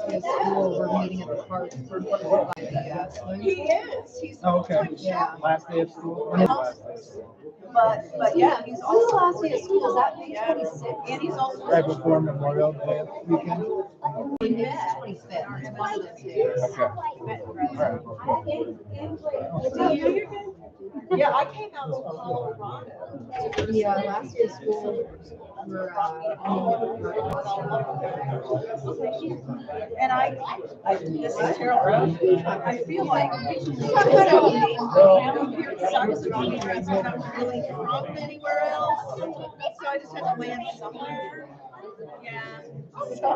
day of school, we're meeting at the park for the swim. He is. He's okay. Yeah. Last day of school. When is the last day of school? But yeah, he's When's the also last day of school? Is that May 26th? and he's also Right before Memorial Day weekend. Maybe it's 25th. It's one of those days. Okay. yeah. I came out to Colorado. The last day of school, we're And this is terrible. I feel like I'm really from anywhere else, so I just had to land somewhere. Yeah. So.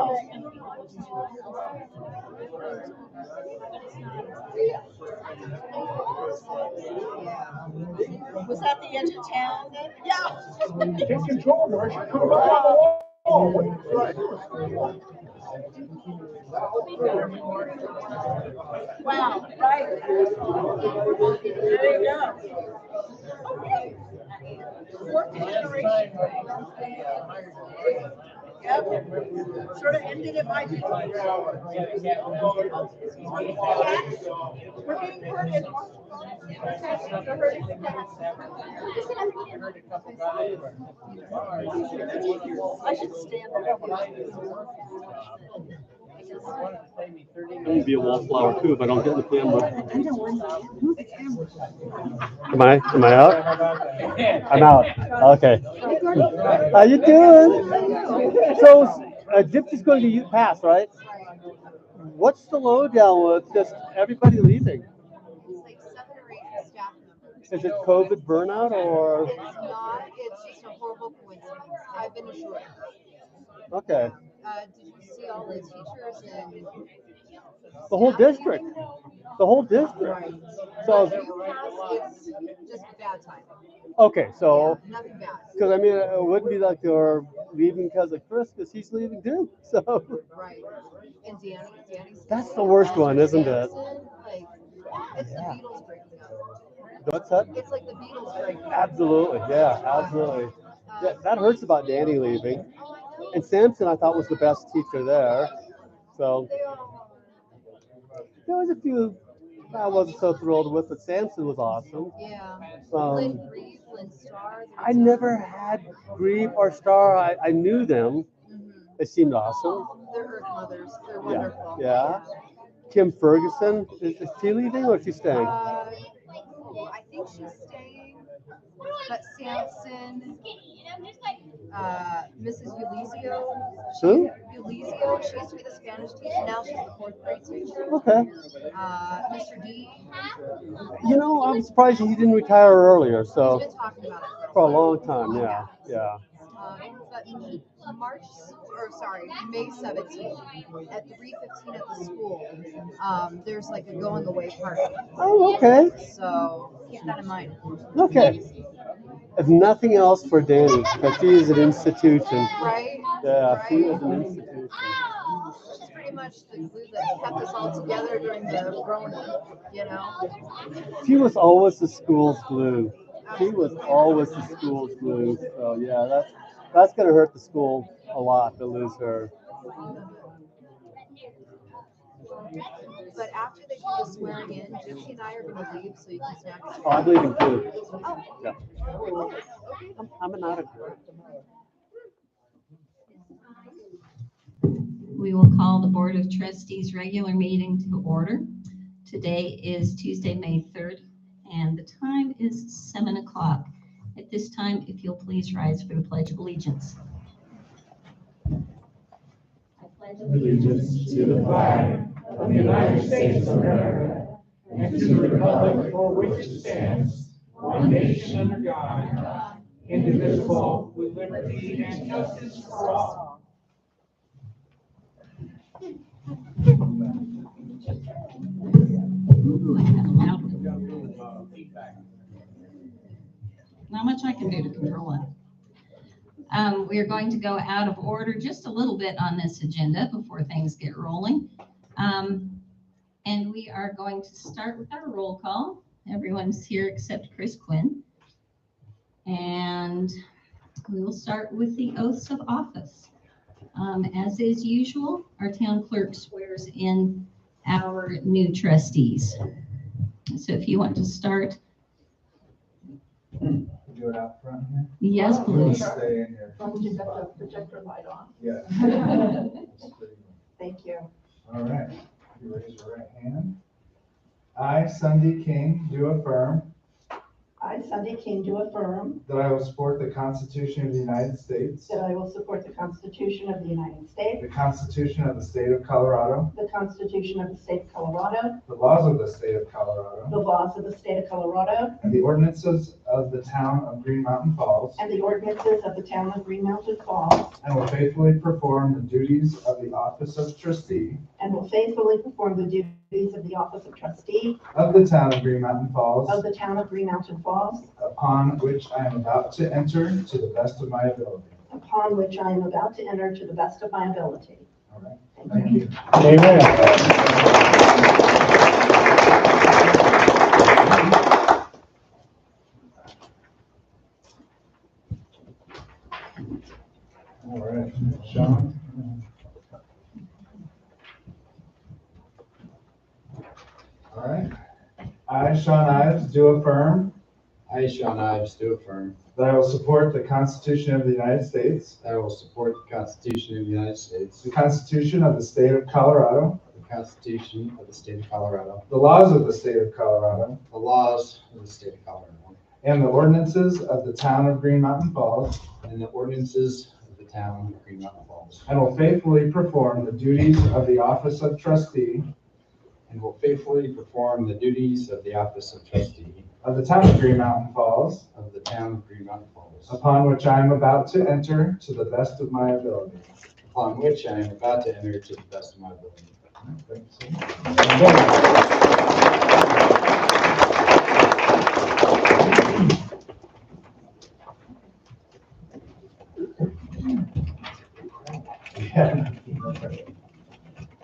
Was that the edge of town then? Yeah. Take control, Marcia. Come on. Wow, right. There you go. Okay. Fourth generation. Yep. Sort of ended it by we're being herded. I should stand there. I'm gonna be a wallflower too if I don't get in the camera. Am I out? I'm out. Okay. How you doing? So Gypsy's going to pass, right? What's the lowdown with just everybody leaving? It's like 7 or 8 staff members. Is it COVID burnout or? It's not. It's just a horrible coincidence. I've been assured. Okay. Did you see all the teachers and The whole district. The whole district. Right. So. It's just bad timing. Okay, so. Yeah, nothing bad. Because I mean, it wouldn't be like they're leaving because of Chris, because he's leaving too. So. Right. And Danny's. That's the worst one, isn't it? Like, it's the Beatles breaking up. What's that? It's like the Beatles breaking up. Absolutely, yeah, absolutely. That hurts about Danny leaving. And Samson, I thought, was the best teacher there. So there was a few I wasn't so thrilled with, but Samson was awesome. Yeah. Lynn Starr. I never had Grieve or Star. I knew them. Mm-hmm. They seemed awesome. They're Earth Mothers. They're wonderful. Yeah. Kim Ferguson, is she leaving or is she staying? I think she's staying. But Samson, Mrs. Ulizio. Who? Ulizio. She used to be the Spanish teacher. Now she's the 4th grade teacher. Okay. Mr. D. You know, I'm surprised he didn't retire earlier. So. He's been talking about it for a long time. Yeah. Yeah. But May 17th at 3:15 at the school, there's like a going away party. Oh, okay. So keep that in mind. Okay. If nothing else for Danny, because she is an institution. Right? Yeah, right. she is an institution. She's pretty much the glue that kept us all together during the Rona, you know? She was always the school's glue. She was always the school's glue. So yeah, that's gonna hurt the school a lot to lose her. But after they do the swearing in, Gypsy and I are going to leave so you can snack. Oh, I'm leaving too. Oh. Yeah. I'm an addict. We will call the Board of Trustees regular meeting to order. Today is Tuesday, May 3rd, and the time is 7 o'clock. At this time, if you'll please rise for the Pledge of Allegiance. I pledge allegiance to the flag of the United States of America and to the republic for which it stands, one nation under God, indivisible, with liberty and justice for all. Ooh, I have a loud one. Not much I can do to control it. We are going to go out of order just a little bit on this agenda before things get rolling. And we are going to start with our roll call. Everyone's here except Chris Quinn. And we will start with the oaths of office. As is usual, our town clerk swears in our new trustees. So if you want to start, Do it out front here. yes, please. Stay in here. You've got the projector light on. Yeah. Thank you. All right. You raise your right hand. I, Sunday King, do affirm I, Sunday King, do affirm that I will support the Constitution of the United States, that I will support the Constitution of the United States, the Constitution of the State of Colorado, the Constitution of the State of Colorado, the laws of the State of Colorado, the laws of the State of Colorado, and the ordinances of the Town of Green Mountain Falls, and the ordinances of the Town of Green Mountain Falls, and will faithfully perform the duties of the office of trustee and will faithfully perform the duties of the office of trustee of the Town of Green Mountain Falls, of the Town of Green Mountain Falls, upon which I am about to enter to the best of my ability. upon which I am about to enter to the best of my ability. All right. Thank you. Amen. All right, Sean. All right. I, Sean Ives, do affirm I, Sean Ives, do affirm that I will support the Constitution of the United States, that I will support the Constitution of the United States, the Constitution of the State of Colorado, the Constitution of the State of Colorado, the laws of the State of Colorado, the laws of the State of Colorado, and the ordinances of the Town of Green Mountain Falls, and the ordinances of the Town of Green Mountain Falls, and will faithfully perform the duties of the office of trustee and will faithfully perform the duties of the office of trustee of the Town of Green Mountain Falls, of the Town of Green Mountain Falls, upon which I am about to enter to the best of my ability. upon which I am about to enter to the best of my ability.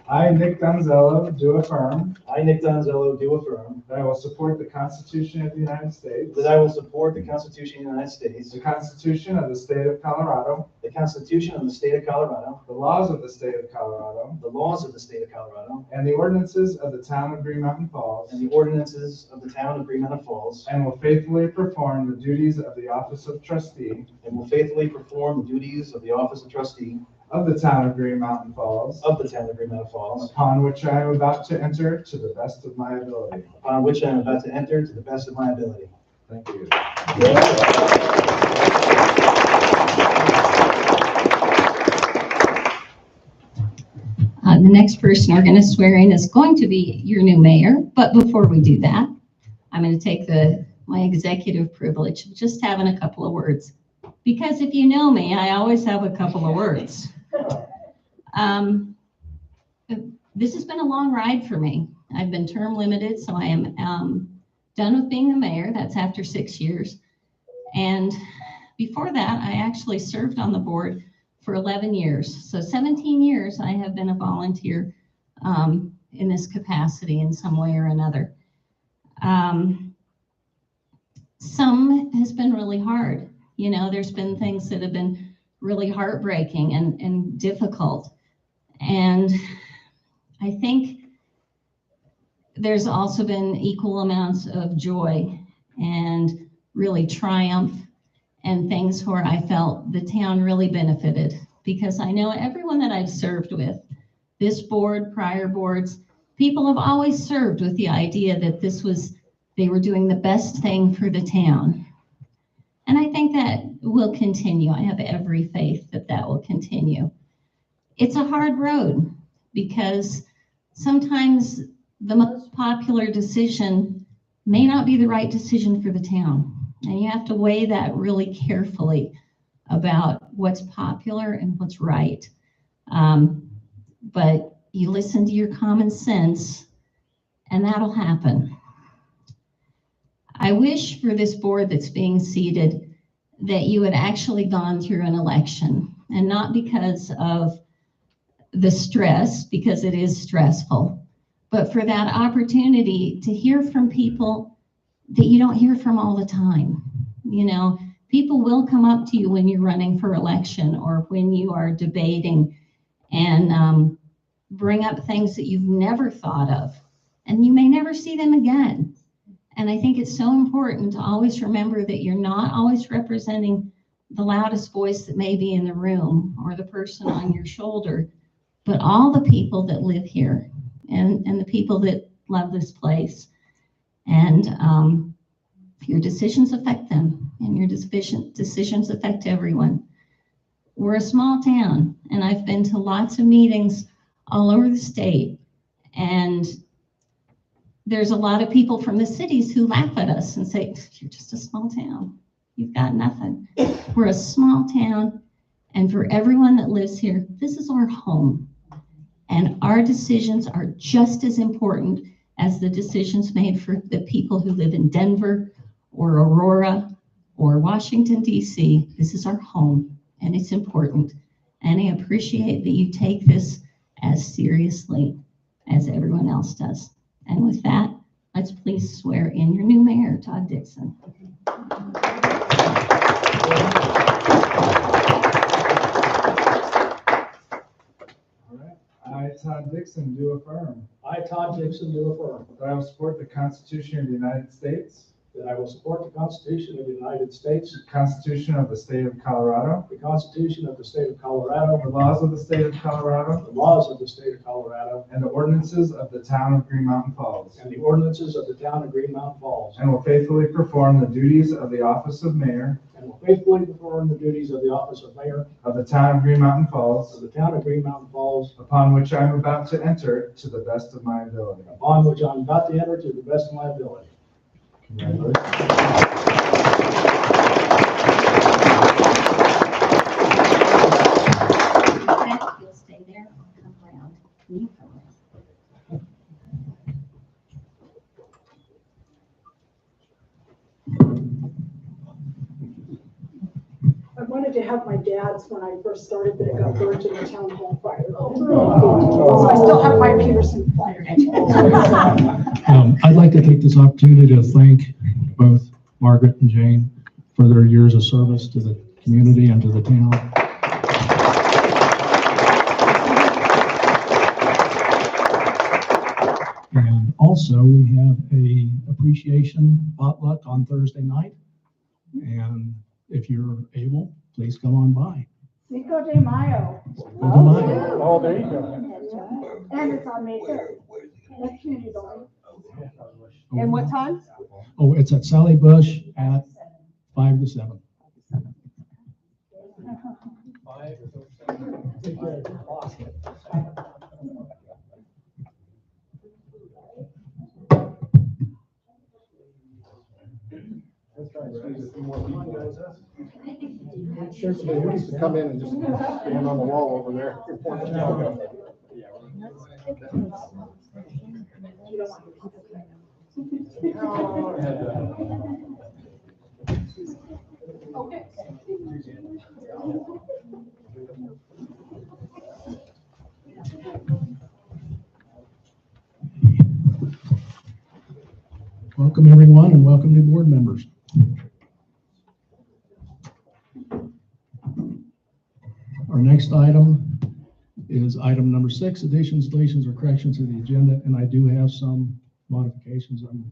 I, Nick Donzello, do affirm I, Nick Donzello, do affirm that I will support the Constitution of the United States, that I will support the Constitution of the United States, the Constitution of the State of Colorado, the Constitution of the State of Colorado, the laws of the State of Colorado, the laws of the State of Colorado, and the ordinances of the Town of Green Mountain Falls, and the ordinances of the Town of Green Mountain Falls, and will faithfully perform the duties of the office of trustee and will faithfully perform the duties of the office of trustee of the Town of Green Mountain Falls, of the Town of Green Mountain Falls, upon which I am about to enter to the best of my ability. upon which I am about to enter to the best of my ability. Thank you. The next person we're going to swear in is going to be your new mayor. But before we do that, I'm going to take my executive privilege of just having a couple of words. Because if you know me, I always have a couple of words. This has been a long ride for me. I've been term limited, so I am done with being the mayor. That's after 6 years. And before that, I actually served on the board for 11 years. So 17 years I have been a volunteer in this capacity in some way or another. Some has been really hard. You know, there's been things that have been really heartbreaking and difficult. And I think there's also been equal amounts of joy and really triumph and things where I felt the town really benefited, because I know everyone that I've served with, this board, prior boards, people have always served with the idea that they were doing the best thing for the town. And I think that will continue. I have every faith that that will continue. It's a hard road because sometimes the most popular decision may not be the right decision for the town. And you have to weigh that really carefully about what's popular and what's right. But you listen to your common sense and that'll happen. I wish for this board that's being seated that you had actually gone through an election, and not because of the stress, because it is stressful, but for that opportunity to hear from people that you don't hear from all the time. You know, people will come up to you when you're running for election or when you are debating, and bring up things that you've never thought of, and you may never see them again. And I think it's so important to always remember that you're not always representing the loudest voice that may be in the room or the person on your shoulder, but all the people that live here and the people that love this place. And your decisions affect them, and your decisions affect everyone. We're a small town, and I've been to lots of meetings all over the state, and there's a lot of people from the cities who laugh at us and say, you're just a small town. You've got nothing. We're a small town, and for everyone that lives here, this is our home. And our decisions are just as important as the decisions made for the people who live in Denver or Aurora or Washington, D.C. This is our home, and it's important. And I appreciate that you take this as seriously as everyone else does. And with that, let's please swear in your new mayor, Todd Dixon. I, Todd Dixon, do affirm I, Todd Dixon, do affirm that I will support the Constitution of the United States, that I will support the Constitution of the United States, the Constitution of the State of Colorado, the Constitution of the State of Colorado, the laws of the State of Colorado, the laws of the State of Colorado, and the ordinances of the Town of Green Mountain Falls, and the ordinances of the Town of Green Mountain Falls, and will faithfully perform the duties of the office of mayor and will faithfully perform the duties of the office of mayor of the Town of Green Mountain of Falls, the Town of Green Mountain Falls, upon which I am about to enter to the best of my ability. upon which I'm about to enter to the best of my ability. Congratulations. You'll stay there, come around. You come around. I wanted to have my dad's when I first started, but it got burnt in the town hall fire. So I still have my Peterson flyer. I'd like to take this opportunity to thank both Margaret and Jane for their years of service to the community and to the town. And also, we have a appreciation potluck on Thursday night. And if you're able, please come on by. Cinco de Mayo. Cinco de Mayo. Oh, there you go. And it's on May 3rd. That's community building. And what time? Oh, it's at Sally Bush at 5 to 7. Sure, somebody needs to come in and just stand on the wall over there. Welcome, everyone, and welcome new board members. Our next item is item number 6, additions, deletions, or corrections to the agenda, and I do have some modifications I'm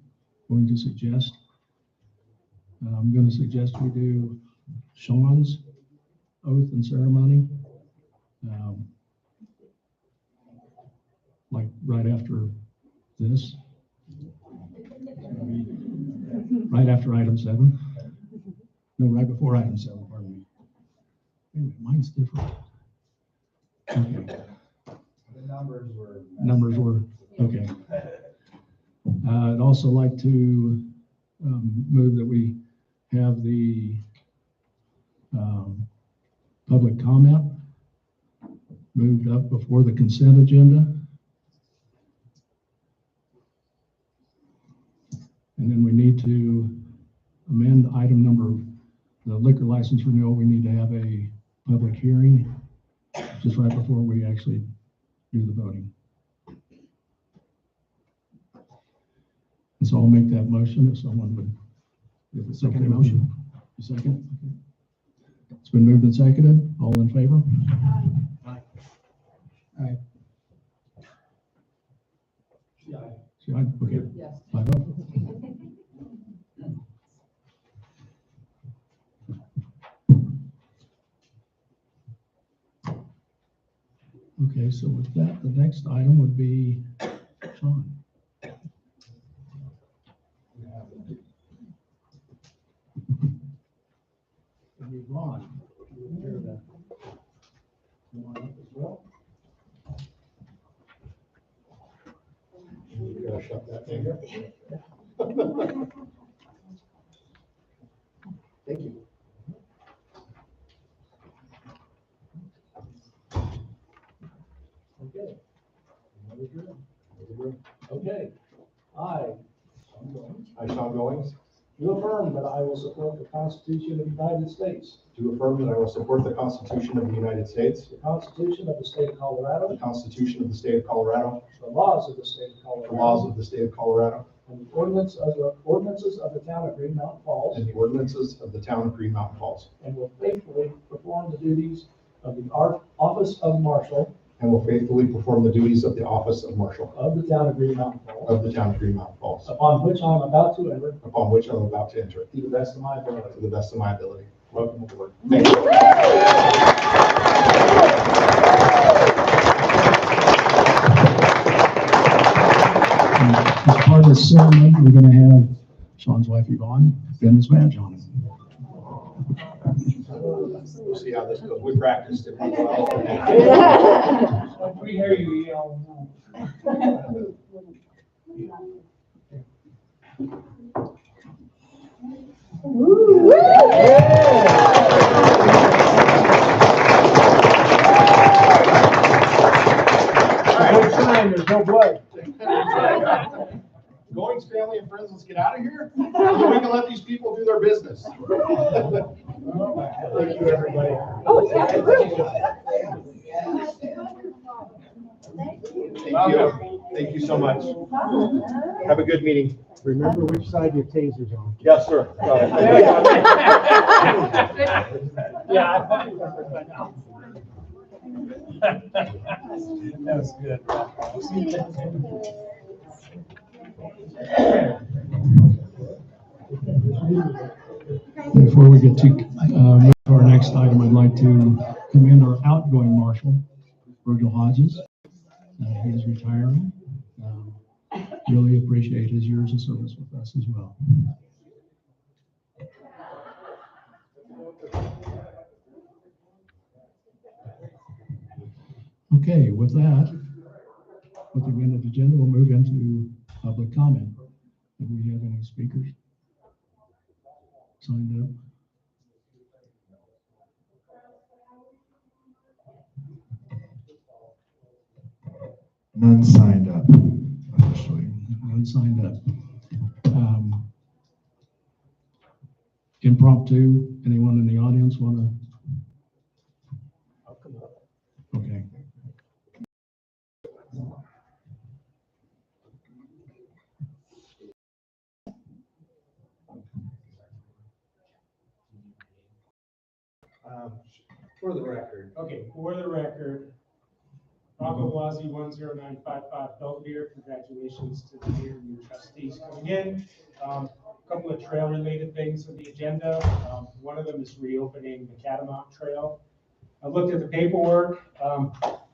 going to suggest. I'm going to suggest we do Sean's oath and ceremony, like right after this, right after item 7. No, right before item 7, pardon me. Wait, mine's different. Okay. The Numbers were, okay. I'd also like to move that we have the public comment moved up before the consent agenda. And then we need to amend item number, the liquor license renewal. We need to have a public hearing just right before we actually do the voting. And so I'll make that motion if someone would, if it's okay. Motion. Second? Okay. It's been moved and seconded. All in favor? Aye. Aye. See, I, okay. Yes. 5-0. Okay, so with that, the next item would be Sean. Ron, you hear that? You want up as well? You gotta shut that thing up. Thank you. Okay. Okay. I Sean Goings, do affirm that I will support the Constitution of the United States, do affirm that I will support the Constitution of the United States, the Constitution of the State of Colorado, the Constitution of the State of Colorado, the laws of the State of the Colorado, laws of the State of Colorado, and the ordinances of the town of Green Mountain Falls, and the ordinances of the town of Green Mountain Falls, and will faithfully perform the duties of the office of Marshal and will faithfully perform the duties of the office of Marshal of the town of Green Mountain Falls, of the town of Green Mountain Falls, upon which I am about to enter upon which I am about to enter, to the best of my ability. to the best of my ability. Welcome aboard. Thank you. As part of this ceremony, we're going to have Sean's wife Yvonne pin his badge on it. We'll see how this goes. We practiced it pretty well. We hear you yell. All Time, there's no blood. Goings family and friends, let's get out of here. So we can let these people do their business. Thank you, everybody. Thank you. Thank you so much. Have a good meeting. Remember which side your taser's on. Yes, sir. That's good. Before we get to move to our next item, I'd like to commend our outgoing marshal, Virgil Hodges. He is retiring. Really appreciate his years of service with us as well. Okay, with that, with the amended agenda, we'll move into public comment. Do we have any speakers signed up? None signed up, officially. None signed up. Impromptu, anyone in the audience want to? Okay. For the record. Okay, for the record, Rocco Blasi, 10955 Belvedere, congratulations to the mayor and your trustees coming in. A couple of trail-related things on the agenda. One of them is reopening the Catamount Trail. I looked at the paperwork.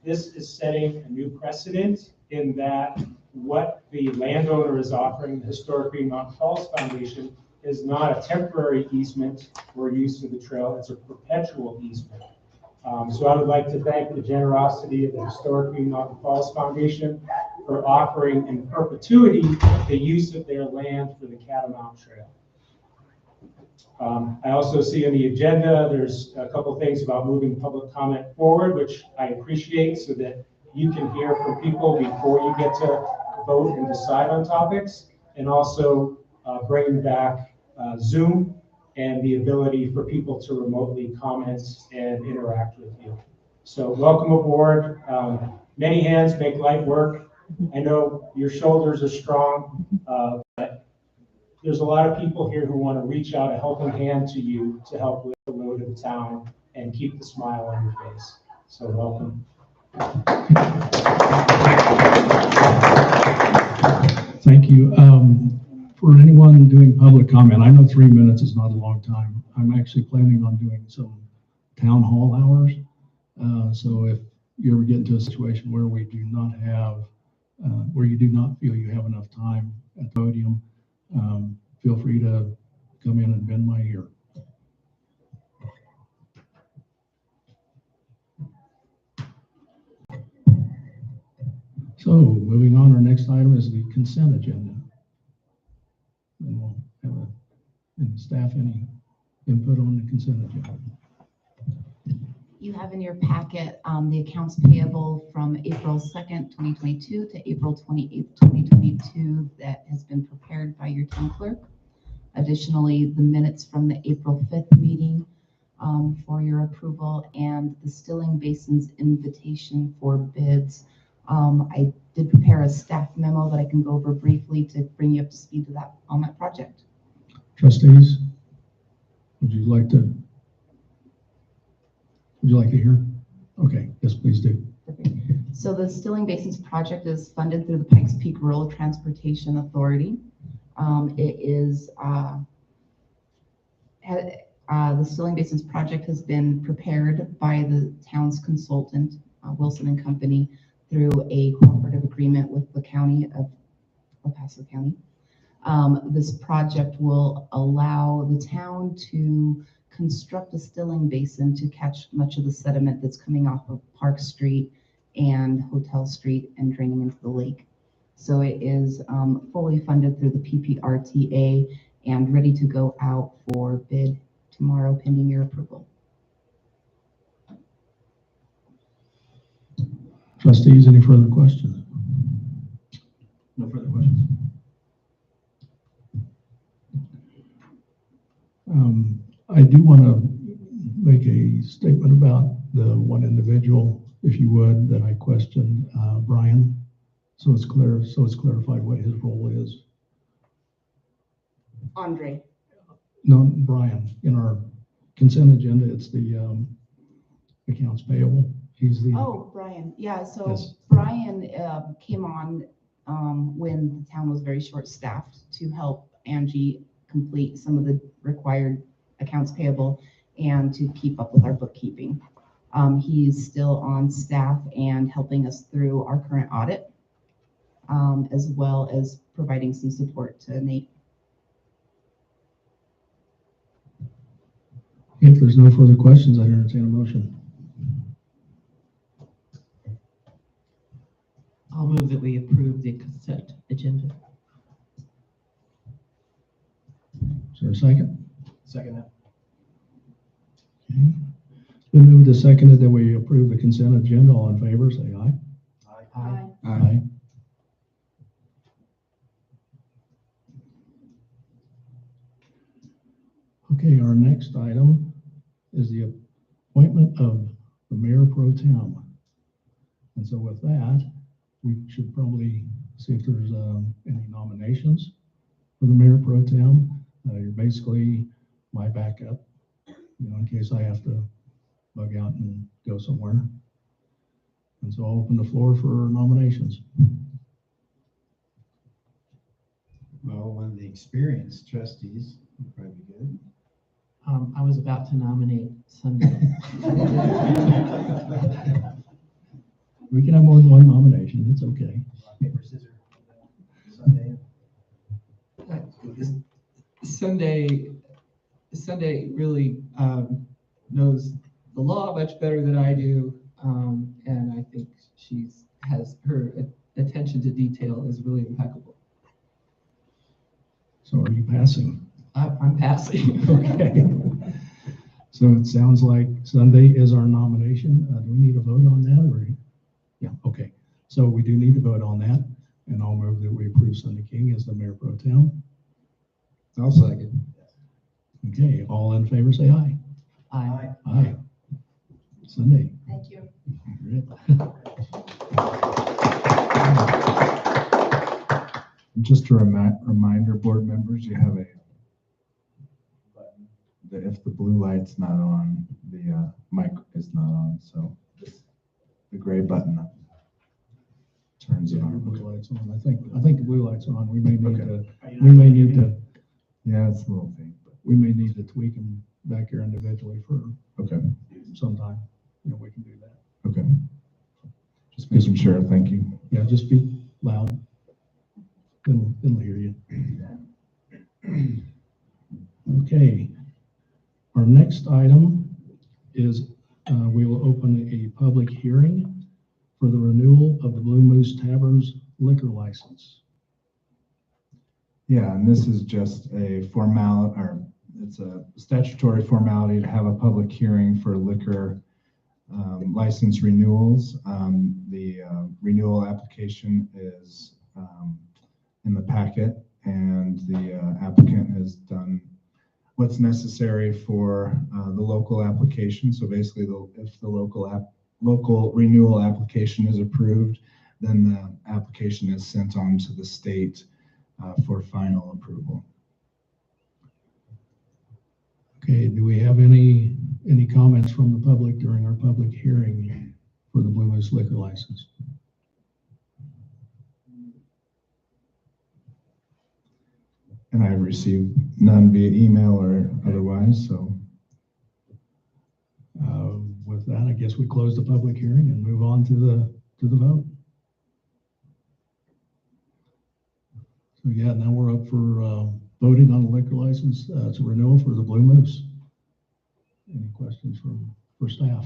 This is setting a new precedent in that what the landowner is offering, the Historic Green Mountain Falls Foundation, is not a temporary easement or use of the trail, it's a perpetual easement. So I would like to thank the generosity of the Historic Green Mountain Falls Foundation for offering in perpetuity the use of their land for the Catamount Trail. I also see on the agenda, there's a couple things about moving public comment forward, which I appreciate so that you can hear from people before you get to vote and decide on topics, and also bringing back Zoom and the ability for people to remotely comment and interact with you. So welcome aboard. Many hands make light work. I know your shoulders are strong, but there's a lot of people here who want to reach out a helping hand to you to help lift the load of the town and keep the smile on your face. So welcome. Thank you. For anyone doing public comment, I know 3 minutes is not a long time. I'm actually planning on doing some town hall hours. So if you ever get into a situation where we do not have, where you do not feel you have enough time at the podium, feel free to come in and bend my ear. So moving on, our next item is the consent agenda. And we'll have any staff, any input on the consent agenda. You have in your packet the accounts payable from April 2nd, 2022 to April 28th, 2022 that has been prepared by your town clerk. Additionally, the minutes from the April 5th meeting for your approval and the Stilling Basins invitation for bids. I did prepare a staff memo that I can go over briefly to bring you up to speed to that on that project. Trustees, would you like to hear? Okay, yes, please do. So the Stilling Basins project is funded through the Pikes Peak Rural Transportation Authority. It is the Stilling Basins project has been prepared by the town's consultant, Wilson and Company, through a cooperative agreement with the county of El Paso County. This project will allow the town to construct a stilling basin to catch much of the sediment that's coming off of Park Street and Hotel Street and draining into the lake. So it is fully funded through the PPRTA and ready to go out for bid tomorrow pending your approval. Trustees, any further questions? No further questions. I do want to make a statement about the one individual, if you would, that I questioned, Brian. So it's clear, so it's clarified what his role is. Andre. No, Brian. In our consent agenda, it's the accounts payable. He's the. Oh, Brian. Yeah. So Yes. Brian came on when the town was very short-staffed to help Angie complete some of the required accounts payable and to keep up with our bookkeeping. He's still on staff and helping us through our current audit, as well as providing some support to Nate. If there's no further questions, I'd entertain a motion. I'll move that we approve the consent agenda. Is there a second? Second that. Okay. It's been moved and seconded that we approve the consent agenda. All in favor, say aye. Aye. Aye. Okay, our next item is the appointment of the mayor pro tem. And so with that, we should probably see if there's any nominations for the mayor pro tem. You're basically my backup, in case I have to bug out and go somewhere. And so I'll open the floor for nominations. Well, one of the experienced trustees would probably be good. I was about to nominate Sunday. We can have more than one nomination. It's okay. Rock, paper, scissors. Sunday. Sunday really knows the law much better than I do, and I think has her attention to detail is really impeccable. So are you passing? I'm passing. Okay. So it sounds like Sunday is our nomination. Do we need a vote on that, or? Yeah, okay. So we do need to vote on that, and I'll move that we approve Sunday King as the mayor pro tem. I'll second. Okay, all in favor, say aye. Aye. Aye. Sunday. Thank you. Just a reminder, board members, you have a button that if the blue light's not on, the mic is not on. So just the gray button up. Turns it Yeah, your on. blue light's on. I think the blue light's on. We may need Okay. to, Yeah, it's a little thing. we may need to tweak them back here individually for Okay, some time. We can do that. okay. Just making sure, thank you. Yeah, just be loud. Then we'll hear you. Okay. Our next item is, we will open a public hearing for the renewal of the Blue Moose Tavern's liquor license. Yeah, and this is just a it's a statutory formality to have a public hearing for liquor license renewals. The renewal application is in the packet, and the applicant has done what's necessary for the local application. So basically, if the local renewal application is approved, then the application is sent on to the state for final approval. Okay, do we have any comments from the public during our public hearing for the Blue Moose liquor license? And I've received none via email or otherwise, so. With that, I guess we close the public hearing and move on to the vote. So yeah, now we're up for voting on the liquor license. It's a renewal for the Blue Moose. Any questions for staff?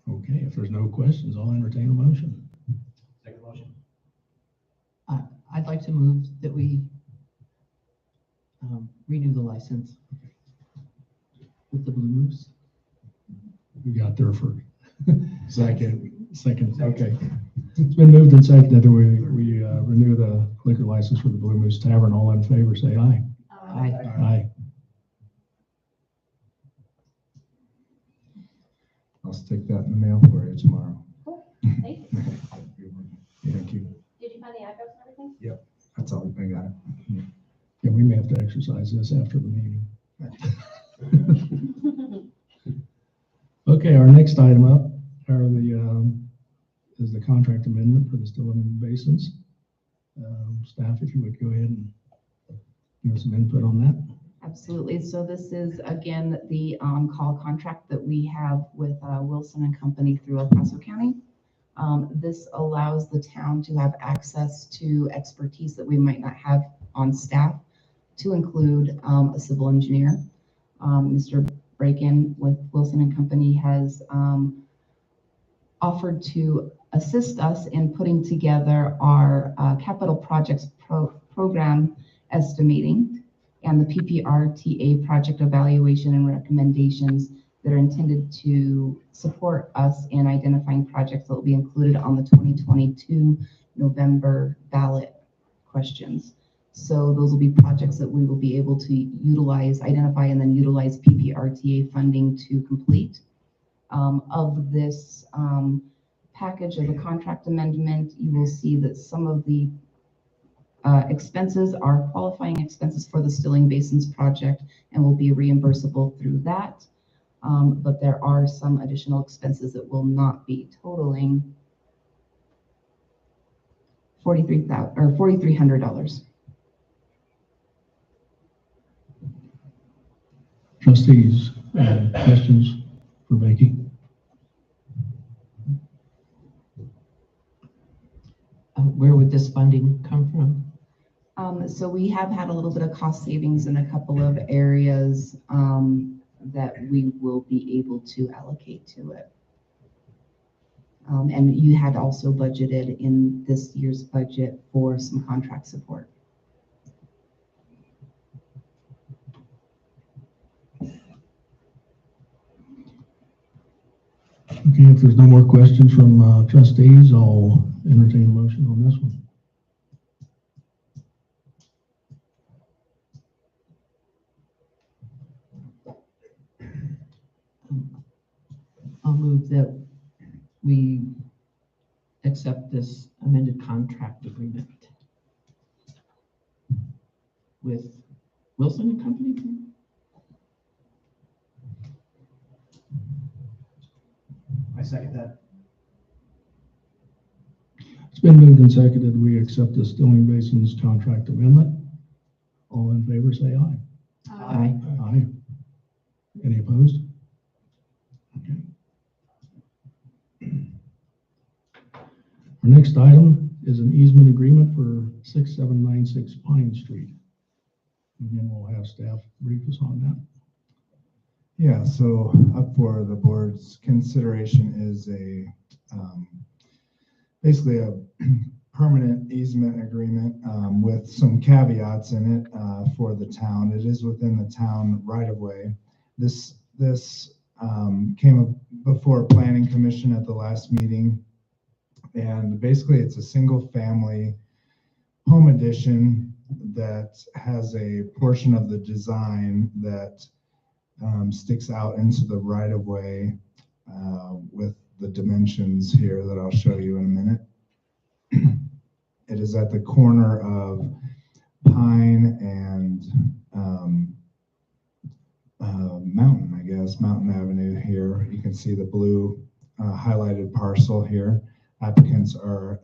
Okay, if there's no questions, I'll entertain a motion. Second motion. I'd like to move that we renew the license with the Blue Moose. We got there for second, okay. It's been moved and seconded that we renew the liquor license for the Blue Moose Tavern. All in favor, say aye. Aye. Aye. I'll stick that in the mail for you tomorrow. Cool. Thank you. Thank you. Did you find the address and everything? Yep, that's all. I got it. Yeah, we may have to exercise this after the meeting. Okay, our next item up are is the contract amendment for the Stilling Basins. Staff, if you would go ahead and give us some input on that. Absolutely. So this is, again, the on-call contract that we have with Wilson and Company through El Paso County. This allows the town to have access to expertise that we might not have on staff, to include a civil engineer. Mr. Breakin with Wilson and Company has offered to assist us in putting together our capital projects program estimating and the PPRTA project evaluation and recommendations that are intended to support us in identifying projects that will be included on the 2022 November ballot questions. So those will be projects that we will be able to utilize, identify, and then utilize PPRTA funding to complete. Of this package of the contract amendment, you will see that some of the expenses are qualifying expenses for the Stilling Basins project and will be reimbursable through that. But there are some additional expenses that will not be, totaling $4,300. Trustees, questions for Becky? Where would this funding come from? So we have had a little bit of cost savings in a couple of areas that we will be able to allocate to it. And you had also budgeted in this year's budget for some contract support. Okay, if there's no more questions from trustees, I'll entertain a motion on this one. I'll move that we accept this amended contract agreement with Wilson and Company. I second that. It's been moved and seconded, we accept the Stilling Basin's contract amendment. All in favor, say aye. Aye. Aye. Any opposed? Okay. Our next item is an easement agreement for 6796 Pine Street. Again, we'll have staff brief us on that. Yeah, so up for the board's consideration is basically a permanent easement agreement with some caveats in it for the town. It is within the town right of way. This came up before Planning Commission at the last meeting, and basically it's a single family home addition that has a portion of the design that sticks out into the right of way with the dimensions here that I'll show you in a minute. It is at the corner of Pine and Mountain, I guess, Mountain Avenue here. You can see the blue highlighted parcel here. Applicants are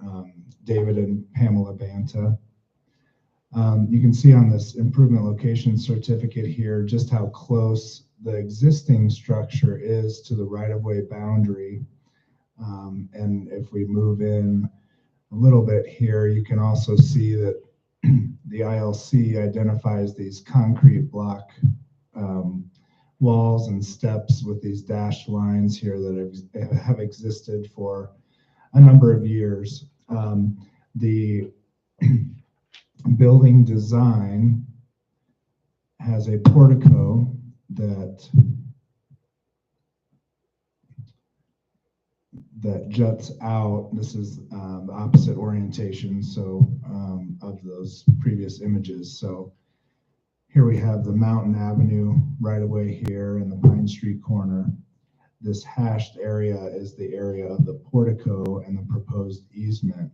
David and Pamela Banta. You can see on this improvement location certificate here just how close the existing structure is to the right-of-way boundary. And if we move in a little bit here, you can also see that the ILC identifies these concrete block walls and steps with these dashed lines here that have existed for a number of years. The building design has a portico that juts out. This is the opposite orientation, so of those previous images. So here we have the Mountain Avenue right away here in the Pine Street corner. This hashed area is the area of the portico and the proposed easement.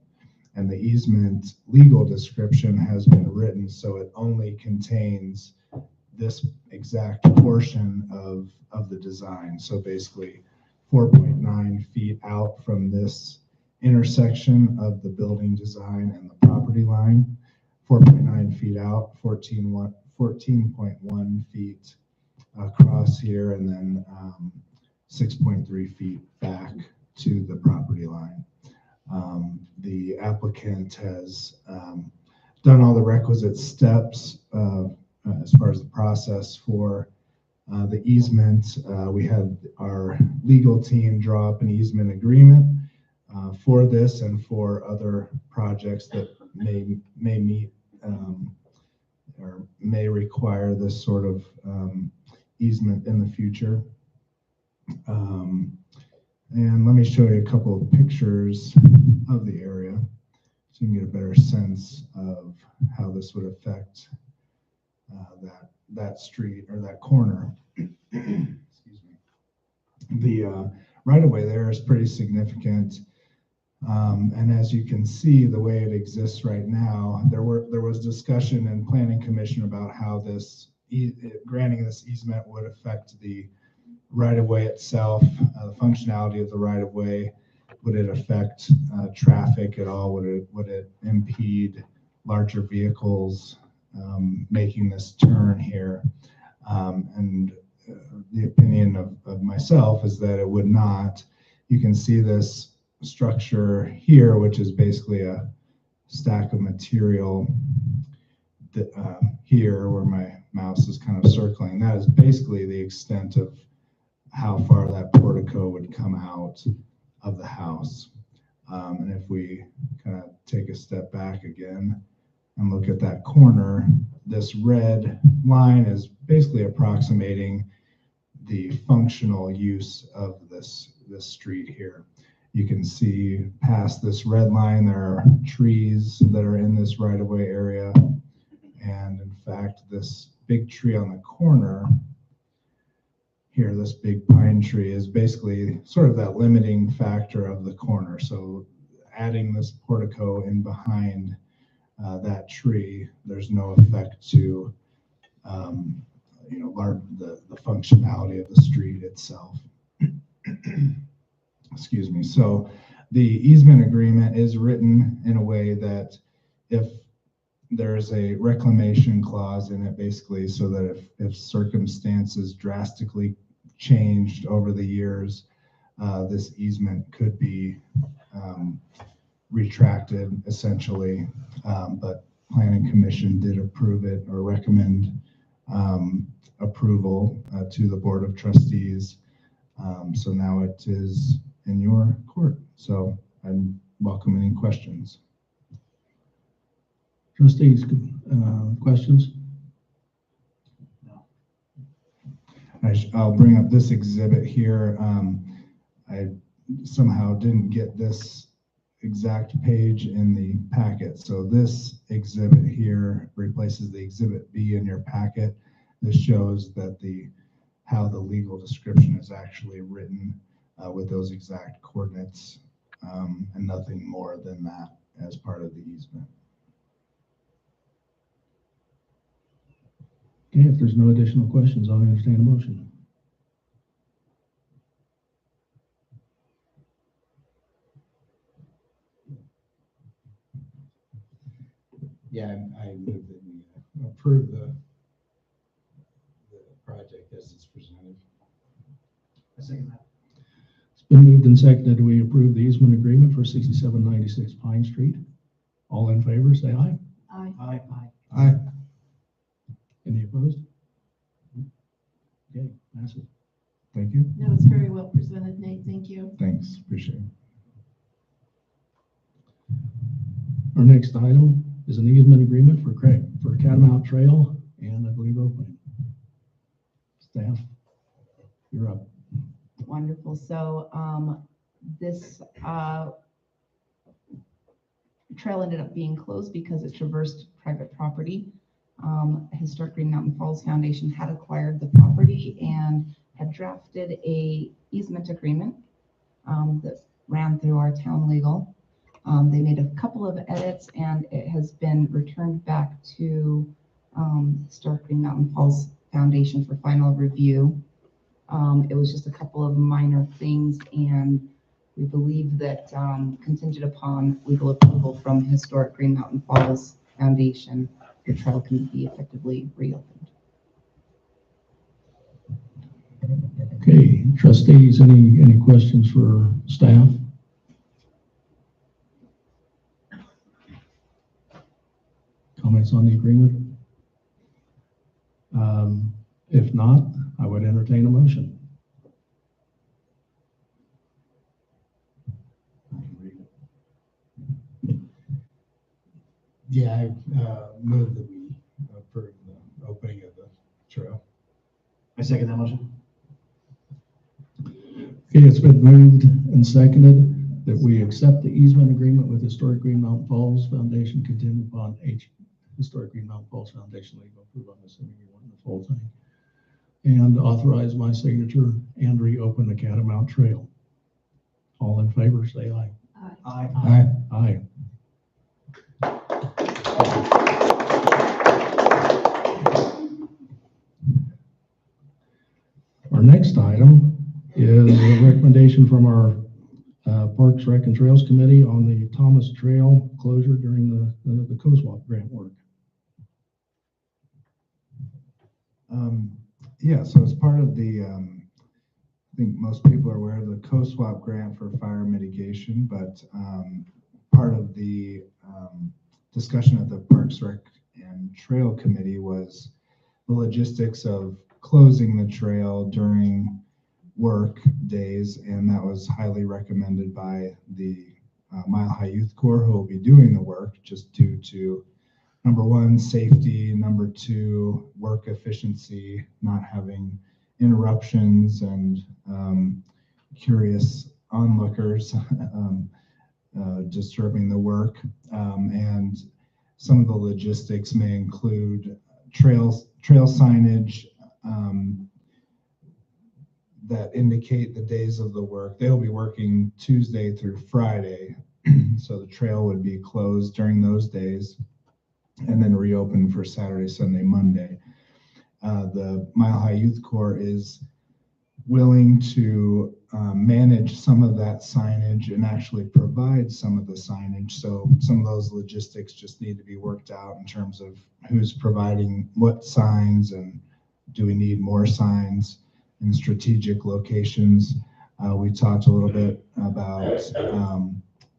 And the easement legal description has been written so it only contains this exact portion of the design. So basically 4.9 feet out from this intersection of the building design and the property line, 4.9 feet out, 14.1 feet across here, and then 6.3 feet back to the property line. The applicant has done all the requisite steps as far as the process for the easement. We had our legal team draw up an easement agreement for this and for other projects that may meet or may require this sort of easement in the future. And let me show you a couple of pictures of the area so you can get a better sense of how this would affect that street or that corner. Excuse me. The right-of-way there is pretty significant. And as you can see, the way it exists right now, there was discussion in Planning Commission about how this granting this easement would affect the right-of-way itself, the functionality of the right-of-way. Would it affect traffic at all? Would it impede larger vehicles making this turn here? And the opinion of myself is that it would not. You can see this structure here, which is basically a stack of material that, here where my mouse is kind of circling. That is basically the extent of how far that portico would come out of the house. And if we kind of take a step back again and look at that corner, this red line is basically approximating the functional use of this street here. You can see past this red line, there are trees that are in this right-of-way area. And in fact, this big tree on the corner here, this big pine tree, is basically sort of that limiting factor of the corner. So adding this portico in behind that tree, there's no effect to the functionality of the street itself. excuse me. So the easement agreement is written in a way that if there's a reclamation clause in it, basically, so that if circumstances drastically changed over the years, this easement could be retracted essentially. But Planning Commission did approve it or recommend approval to the Board of Trustees. So now it is in your court. So I welcome any questions. Trustees, questions? I'll bring up this exhibit here. I somehow didn't get this exact page in the packet. So this exhibit here replaces the exhibit B in your packet. This shows that how the legal description is actually written with those exact coordinates and nothing more than that as part of the easement. Okay, if there's no additional questions, I'll entertain a motion. Yeah, I move that we approve the project as it's presented. I second that. It's been moved and seconded. We approve the easement agreement for 6796 Pine Street. All in favor, say aye. Aye. Aye. Aye. Any opposed? Okay, passes. Thank you. No, it's very well presented, Nate. Thank you. Thanks, appreciate it. Our next item is an easement agreement for Catamount Trail and I believe opening. Staff, you're up. Wonderful. So this trail ended up being closed because it traversed private property. Historic Green Mountain Falls Foundation had acquired the property and had drafted a easement agreement that ran through our town legal. They made a couple of edits and it has been returned back to Historic Green Mountain Falls Foundation for final review. It was just a couple of minor things, and we believe that contingent upon legal approval from Historic Green Mountain Falls Foundation, the trail can be effectively reopened. Okay, trustees, any questions for staff? Comments on the agreement? If not, I would entertain a motion. Yeah, I move that we approve the opening of the trail. I second that motion. Okay, it's been moved and seconded that we accept the easement agreement with Historic Green Mountain Falls Foundation contingent upon Historic Green Mountain Falls Foundation legal approval. I'm assuming you want the full thing. And authorize my signature and reopen the Catamount Trail. All in favor, say aye. Aye. Aye. Aye. Our next item is a recommendation from our Parks, Rec, and Trails Committee on the Thomas Trail closure during the COSWAP grant work. Yeah, so as part of the, I think most people are aware of the COSWAP grant for fire mitigation, but part of the discussion at the Parks, Rec, and Trail Committee was the logistics of closing the trail during work days, and that was highly recommended by the Mile High Youth Corps, who will be doing the work, just due to number one, safety, number two, work efficiency, not having interruptions and curious onlookers disturbing the work. And some of the logistics may include trail signage that indicate the days of the work. They'll be working Tuesday through Friday, so the trail would be closed during those days and then reopen for Saturday, Sunday, Monday. The Mile High Youth Corps is willing to manage some of that signage and actually provide some of the signage. So some of those logistics just need to be worked out in terms of who's providing what signs, and do we need more signs in strategic locations. We talked a little bit about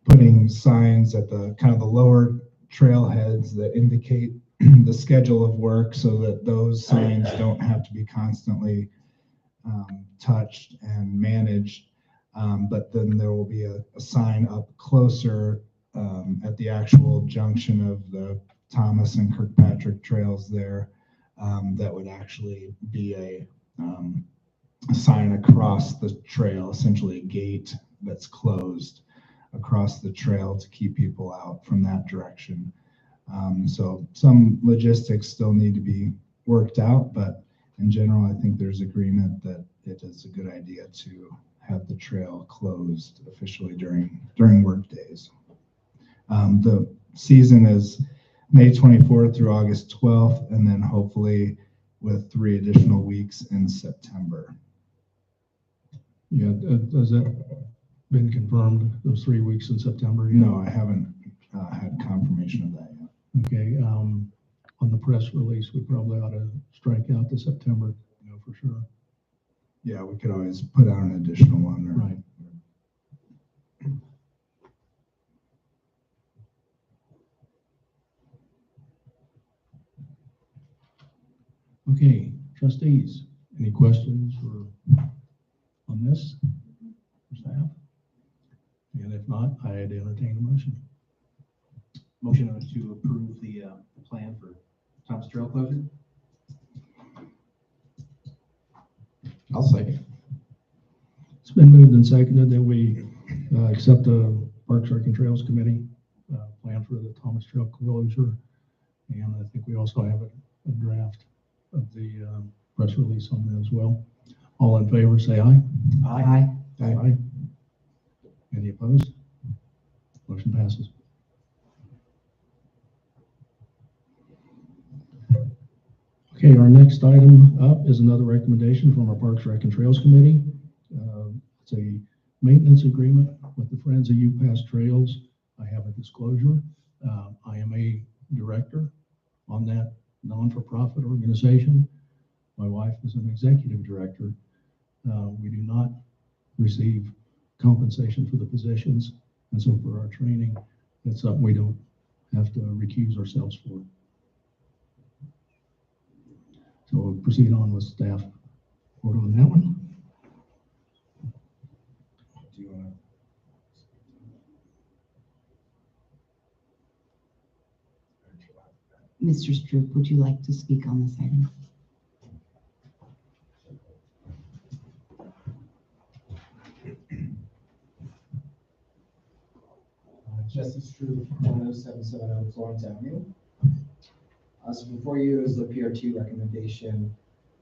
putting signs at the kind of the lower trailheads that indicate the schedule of work, so that those signs don't have to be constantly touched and managed. But then there will be a sign up closer at the actual junction of the Thomas and Kirkpatrick trails there, that would actually be a sign across the trail, essentially a gate that's closed across the trail to keep people out from that direction. So some logistics still need to be worked out, but in general, I think there's agreement that it is a good idea to have the trail closed officially during work days. The season is May 24th through August 12th, and then hopefully with 3 additional weeks in September. Yeah, has that been confirmed, those 3 weeks in September? No, I haven't had confirmation of that yet. Okay, on the press release, we probably ought to strike out the September, for sure. Yeah, we could always put out an additional one. Right. Okay, trustees, any questions on this for staff? And if not, I'd entertain a motion. Motion to approve the plan for Thomas Trail closure. I'll second. It's been moved and seconded that we accept the Parks, Rec, and Trails Committee plan for the Thomas Trail closure. And I think we also have a draft of the press release on that as well. All in favor, say aye. Aye. Aye. Any opposed? Motion passes. Okay, our next item up is another recommendation from our Parks, Rec, and Trails Committee. It's a maintenance agreement with the Friends of UPass Trails. I have a disclosure. I am a director on that non-for-profit organization. My wife is an executive director. We do not receive compensation for the positions, and so for our training, that's something we don't have to recuse ourselves for. So we'll proceed on with staff report on that one. Do you want to? Mr. Stroop, would you like to speak on this item? Justice True, 10770 Florence Avenue. So before you is the PRT recommendation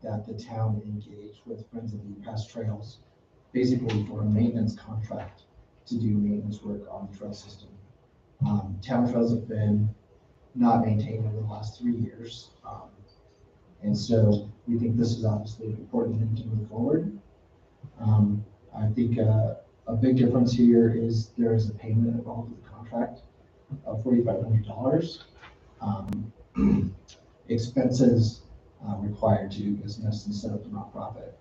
that the town engage with Friends of the UPass Trails, basically for a maintenance contract to do maintenance work on the trail system. Town trails have been not maintained over the last 3 years. And so we think this is obviously an important thing to move forward. I think a big difference here is there is a payment involved with the contract of $4,500. Expenses required to do business and set up a nonprofit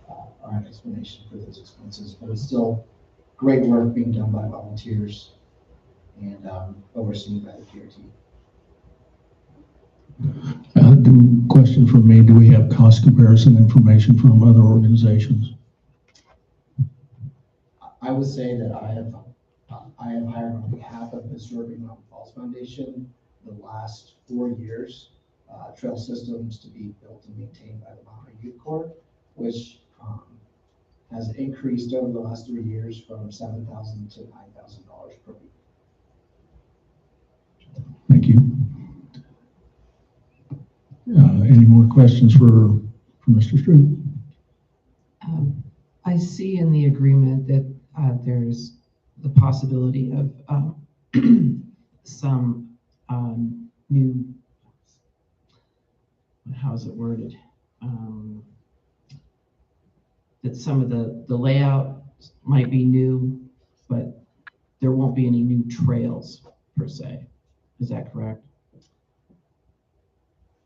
are an explanation for those expenses, but it's still great work being done by volunteers and overseen by the PRT. Question from me, do we have cost comparison information from other organizations? I would say that I have hired on behalf of the Historic Mountain Falls Foundation the last 4 years trail systems to be built and maintained by the Mountain Youth Corps, which has increased over the last 3 years from $7,000 to $9,000 per week. Thank you. Any more questions for Mr. Stroop? I see in the agreement that there's the possibility of some new, how's it worded? That some of the layout might be new, but there won't be any new trails per se. Is that correct?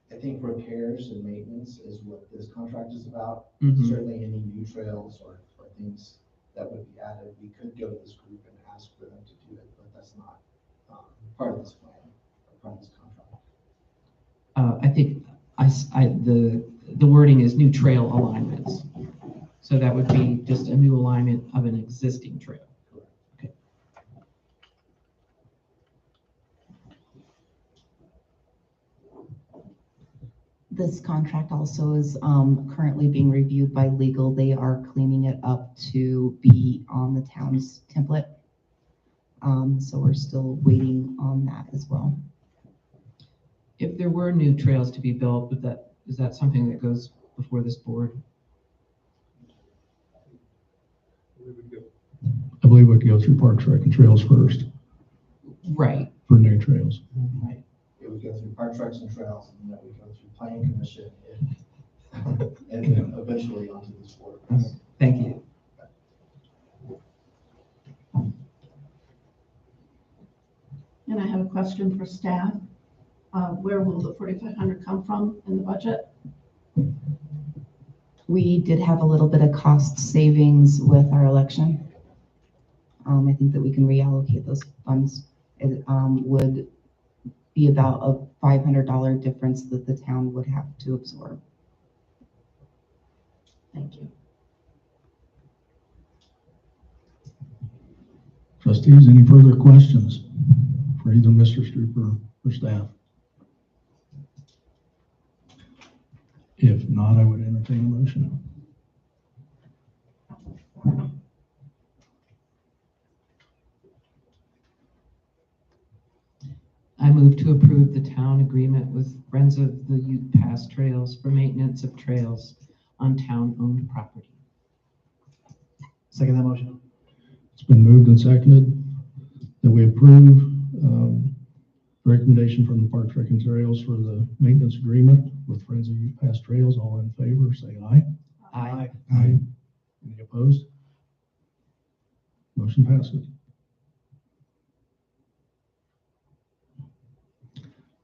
I think repairs and maintenance is what this contract is about. Mhm. Certainly any new trails or things that would be added, we could go to this group and ask for them to do it, but that's not part of this plan, or part of this contract. I think the wording is new trail alignments. So that would be just a new alignment of an existing trail. Okay. This contract also is currently being reviewed by legal. They are cleaning it up to be on the town's template. So we're still waiting on that as well. If there were new trails to be built, is that something that goes before this board? I believe we'd go through Parks, Rec, and Trails first Right. for new trails. Right. It would go through Parks, Recs, and Trails, and then we go through Planning Commission, and then eventually onto this board. Thank you. And I have a question for staff. Where will the 4,500 come from in the budget? We did have a little bit of cost savings with our election. I think that we can reallocate those funds. It would be about a $500 difference that the town would have to absorb. Thank you. Trustees, any further questions for either Mr. Stroop or staff? If not, I would entertain a motion. I move to approve the town agreement with Friends of the Ute Pass Trails for maintenance of trails on town-owned property. Second that motion. It's been moved and seconded that we approve recommendation from the Parks, Rec, and Trails for the maintenance agreement with Friends of Ute Pass Trails. All in favor, say aye. Aye. Aye. Any opposed? Motion passes.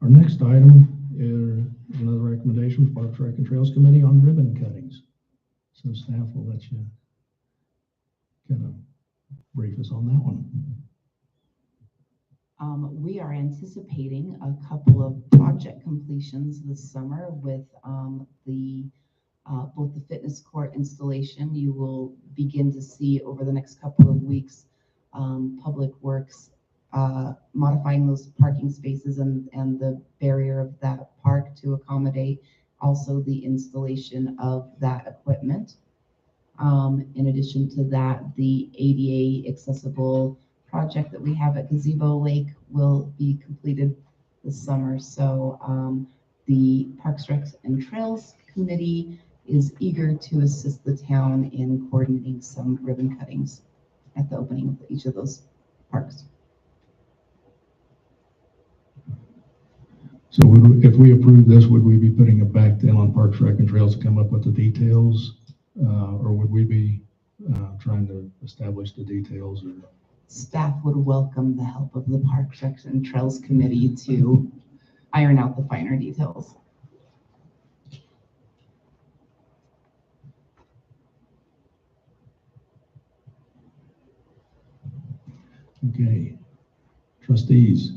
Our next item is another recommendation from Parks, Rec, and Trails Committee on ribbon cuttings. So staff will let you kind of brief us on that one. We are anticipating a couple of project completions this summer with both the fitness court installation. You will begin to see over the next couple of weeks Public Works modifying those parking spaces and the barrier of that park to accommodate also the installation of that equipment. In addition to that, the ADA accessible project that we have at Gazebo Lake will be completed this summer. So the Parks, Recs, and Trails Committee is eager to assist the town in coordinating some ribbon cuttings at the opening of each of those parks. So if we approve this, would we be putting it back then on Parks, Rec, and Trails to come up with the details? Or would we be trying to establish the details? Or Staff would welcome the help of the Parks, Recs, and Trails Committee to iron out the finer details. Okay. Trustees,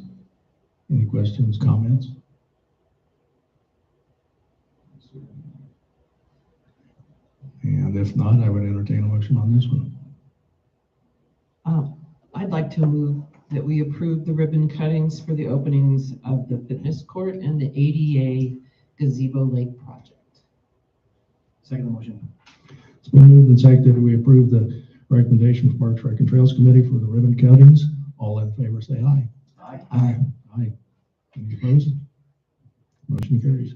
any questions, comments? And if not, I would entertain a motion on this one. I'd like to move that we approve the ribbon cuttings for the openings of the fitness court and the ADA Gazebo Lake project. Second the motion. It's been moved and seconded that we approve the recommendation from Parks, Rec, and Trails Committee for the ribbon cuttings. All in favor, say aye. Aye. Aye. Aye. Any opposed? Motion carries.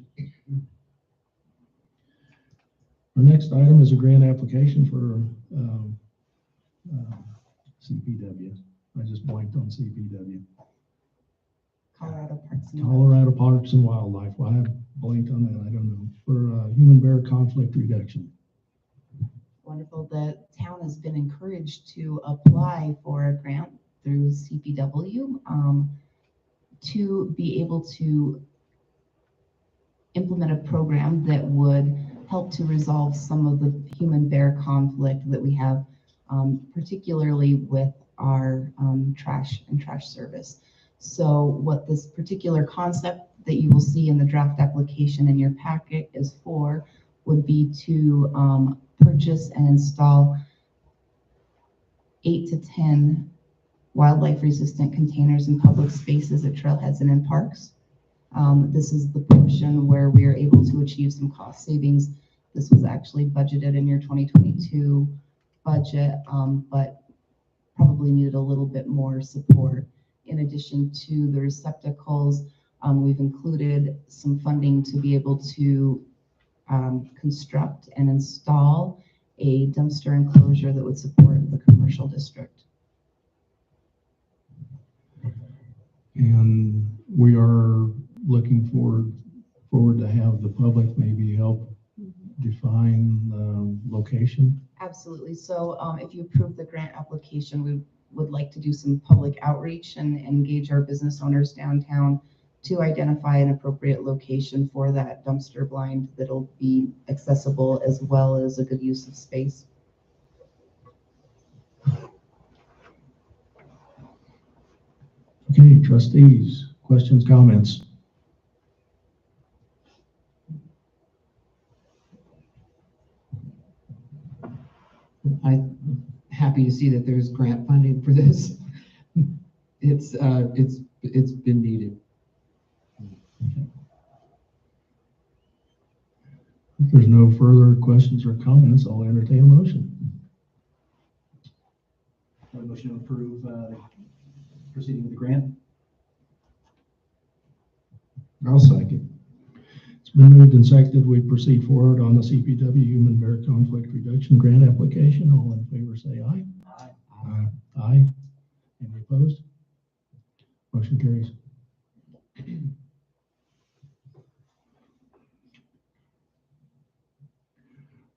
Our next item is a grant application for CPW. I just blanked on CPW. Colorado Parks and Colorado Parks and Wildlife. Why I blanked on that, I don't know. For human bear conflict reduction. Wonderful. The town has been encouraged to apply for a grant through CPW to be able to implement a program that would help to resolve some of the human-bear conflict that we have, particularly with our trash service. So what this particular concept that you will see in the draft application in your packet is for would be to purchase and install 8 to 10 wildlife-resistant containers in public spaces at trailheads and in parks. This is the portion where we are able to achieve some cost savings. This was actually budgeted in your 2022 budget, but probably needed a little bit more support. In addition to the receptacles, we've included some funding to be able to construct and install a dumpster enclosure that would support the commercial district. And we are looking forward to have the public maybe help define the location. Absolutely. So if you approve the grant application, we would like to do some public outreach and engage our business owners downtown to identify an appropriate location for that dumpster blind that'll be accessible as well as a good use of space. Okay, trustees, questions, comments? I'm happy to see that there's grant funding for this. It's been needed. If there's no further questions or comments, I'll entertain a motion. A motion to approve proceeding with the grant. I'll second. It's been moved and seconded. We proceed forward on the CPW Human Bear Conflict Reduction Grant application. All in favor say aye. Aye. Aye. Any opposed? Motion carries.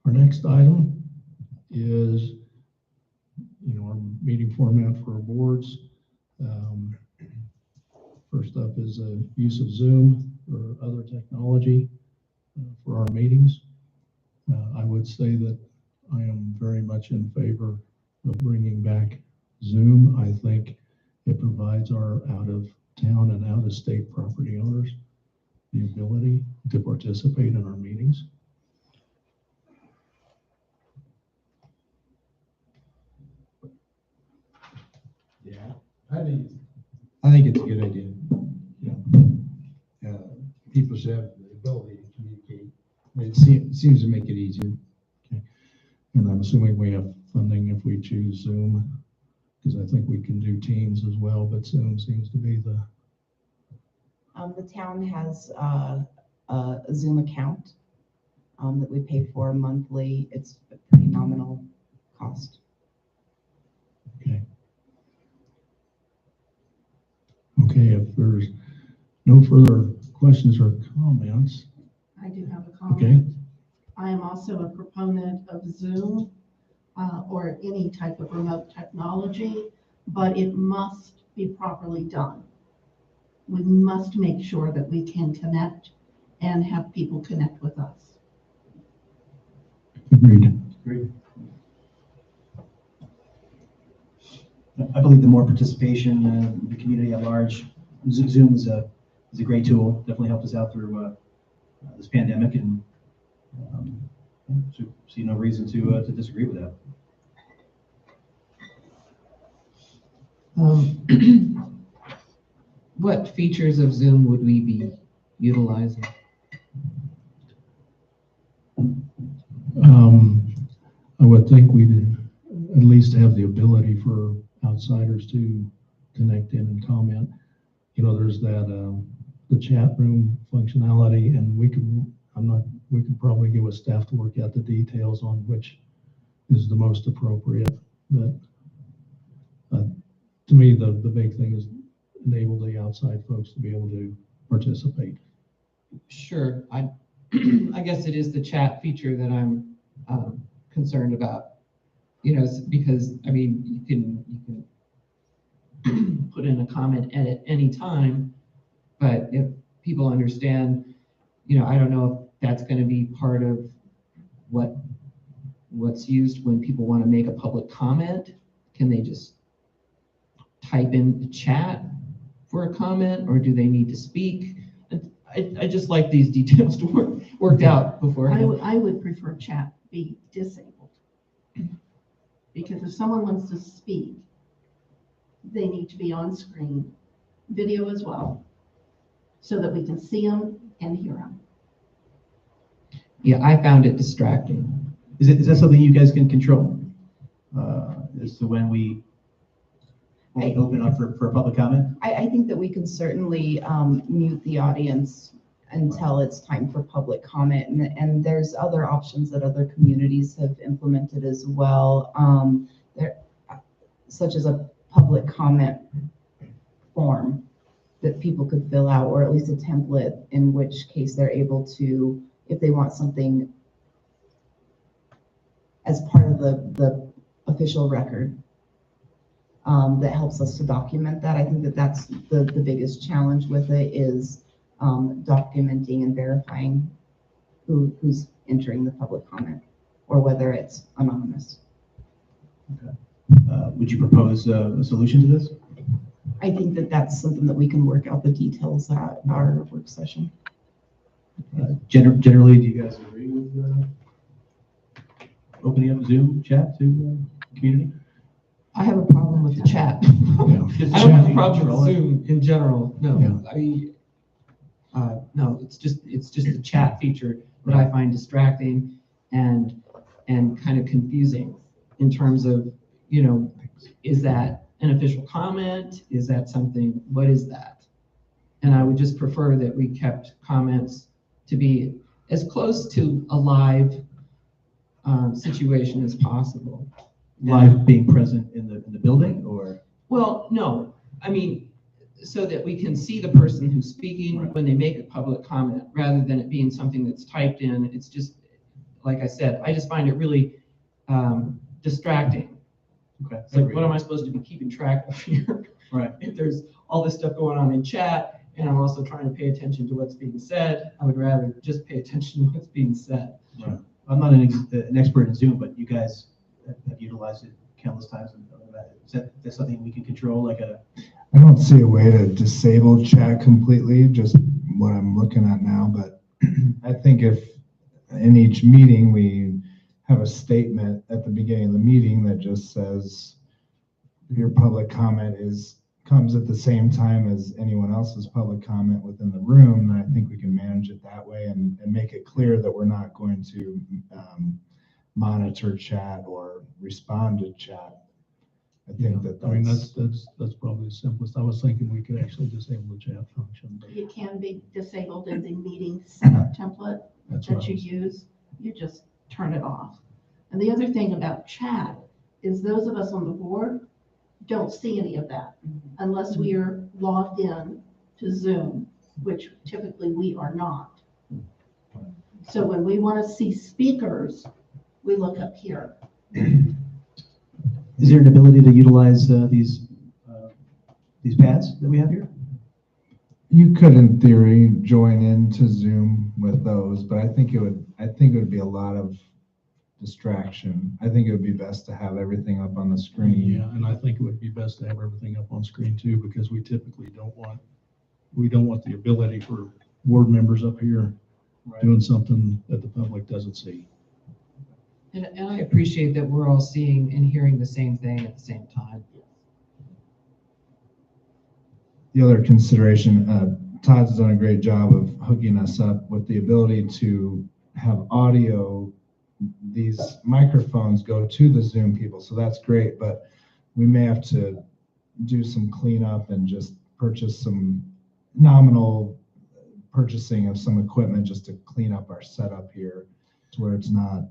Our next item is, our meeting format for our boards. First up is use of Zoom or other technology for our meetings. I would say that I am very much in favor of bringing back Zoom. I think it provides our out-of-town and out-of-state property owners the ability to participate in our meetings. Yeah, I think it's a good idea. People should have the ability to communicate. It seems to make it easier. Okay. And I'm assuming we have funding if we choose Zoom, because I think we can do Teams as well, but Zoom seems to be the... The town has a Zoom account that we pay for monthly. It's a pretty nominal cost. Okay. Okay, if there's no further questions or comments. I do have a comment. Okay. I am also a proponent of Zoom or any type of remote technology, but it must be properly done. We must make sure that we can connect and have people connect with us. Agreed. Agreed. I believe the more participation in the community at large, Zoom is a great tool. Definitely helped us out through this pandemic, and see no reason to disagree with that. What features of Zoom would we be utilizing? I would think we'd at least have the ability for outsiders to connect in and comment. There's that the chat room functionality, and we could probably get with staff to work out the details on which is the most appropriate. But to me, the big thing is enable the outside folks to be able to participate. Sure. I guess it is the chat feature that I'm concerned about, because, I mean, you can put in a comment at any time, but if people understand, I don't know if that's going to be part of what's used when people want to make a public comment. Can they just type in the chat for a comment, or do they need to speak? I just like these details to worked out beforehand. I would prefer chat be disabled. Because if someone wants to speak, they need to be on screen, video as well, so that we can see them and hear them. Yeah, I found it distracting. Is that something you guys can control? As to when we open up for public comment? I think that we can certainly mute the audience until it's time for public comment. And there's other options that other communities have implemented as well, such as a public comment form that people could fill out, or at least a template, in which case they're able to, if they want something as part of the official record, that helps us to document that. I think that that's the biggest challenge with it, is documenting and verifying who's entering the public comment, or whether it's anonymous. Okay. Would you propose a solution to this? I think that that's something that we can work out the details at our work session. Generally, do you guys agree with opening up Zoom chat to community? I have a problem with the chat. I don't have a problem with Zoom in general. No, no, it's just a chat feature that I find distracting and kind of confusing in terms of, is that an official comment? Is that something? What is that? And I would just prefer that we kept comments to be as close to a live situation as possible. Live being present in the building, or? Well, no, I mean, so that we can see the person who's speaking when they make a public comment, rather than it being something that's typed in. It's just, like I said, I just find it really distracting. Okay. It's like, what am I supposed to be keeping track of here? Right. If there's all this stuff going on in chat, and I'm also trying to pay attention to what's being said, I would rather just pay attention to what's being said. Right. I'm not an expert in Zoom, but you guys have utilized it countless times. Is that something we can control? Like I don't see a way to disable chat completely, just what I'm looking at now, but I think if in each meeting we have a statement at the beginning of the meeting that just says your public comment comes at the same time as anyone else's public comment within the room, then I think we can manage it that way and make it clear that we're not going to monitor chat or respond to chat. I think that's probably the simplest. I was thinking we could actually disable the chat function. But It can be disabled in the meeting setup template that you use. You just turn it off. And the other thing about chat is those of us on the board don't see any of that unless we are logged in to Zoom, which typically we are not. So when we want to see speakers, we look up here. Is there an ability to utilize these pads that we have here? You could, in theory, join into Zoom with those, but I think it would be a lot of distraction. I think it would be best to have everything up on the screen. Yeah, and I think it would be best to have everything up on screen too, because we typically don't want the ability for board members up here doing something that the public doesn't see. And I appreciate that we're all seeing and hearing the same thing at the same time. The other consideration, Todd's done a great job of hooking us up with the ability to have audio. These microphones go to the Zoom people, so that's great, but we may have to do some cleanup and just purchase some nominal purchasing of some equipment just to clean up our setup here to where it's not,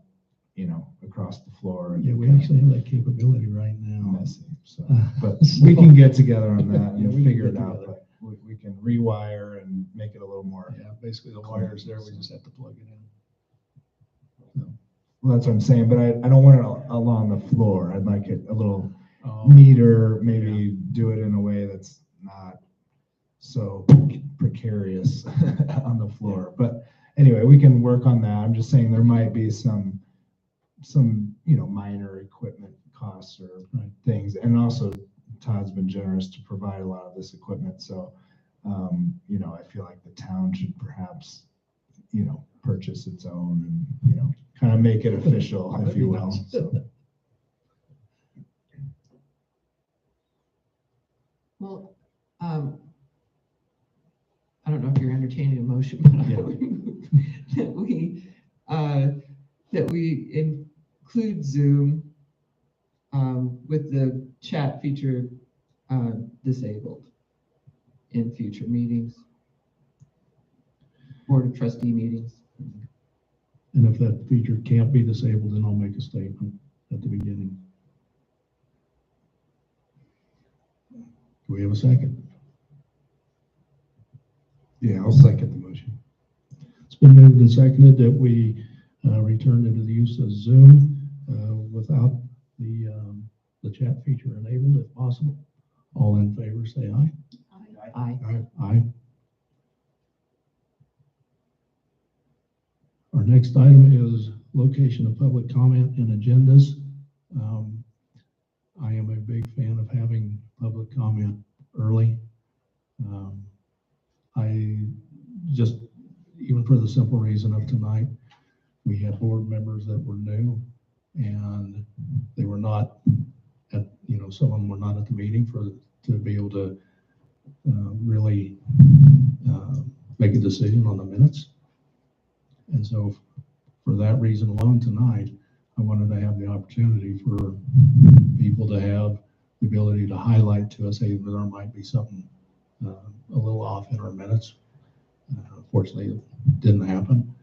across the floor. Yeah, we actually have that capability right now. Messy, so, but we can get together on that and figure it out. But we can rewire and make it a little more. Yeah, basically the wire's there, we just have to plug it in. So. Well, that's what I'm saying, but I don't want it along the floor. I'd like it a little neater, maybe do it in a way that's not so precarious on the floor. But anyway, we can work on that. I'm just saying there might be some minor equipment costs or things. And also Todd's been generous to provide a lot of this equipment. So, I feel like the town should perhaps, purchase its own and, kind of make it official, if you will. So. Well, I don't know if you're entertaining a motion, but I would move that we include Zoom with the chat feature disabled in future meetings, Board of Trustee meetings. And if that feature can't be disabled, then I'll make a statement at the beginning. Do we have a second? Yeah, I'll second the motion. It's been moved and seconded that we return to the use of Zoom without the chat feature enabled if possible. All in favor, say aye. Aye. Aye. Aye. Our next item is location of public comment and agendas. I am a big fan of having public comment early. I just, even for the simple reason of tonight, we had board members that were new and they were not at, some of them were not at the meeting to be able to really make a decision on the minutes. And so for that reason alone tonight, I wanted to have the opportunity for people to have the ability to highlight to us, hey, there might be something a little off in our minutes. Unfortunately, it didn't happen.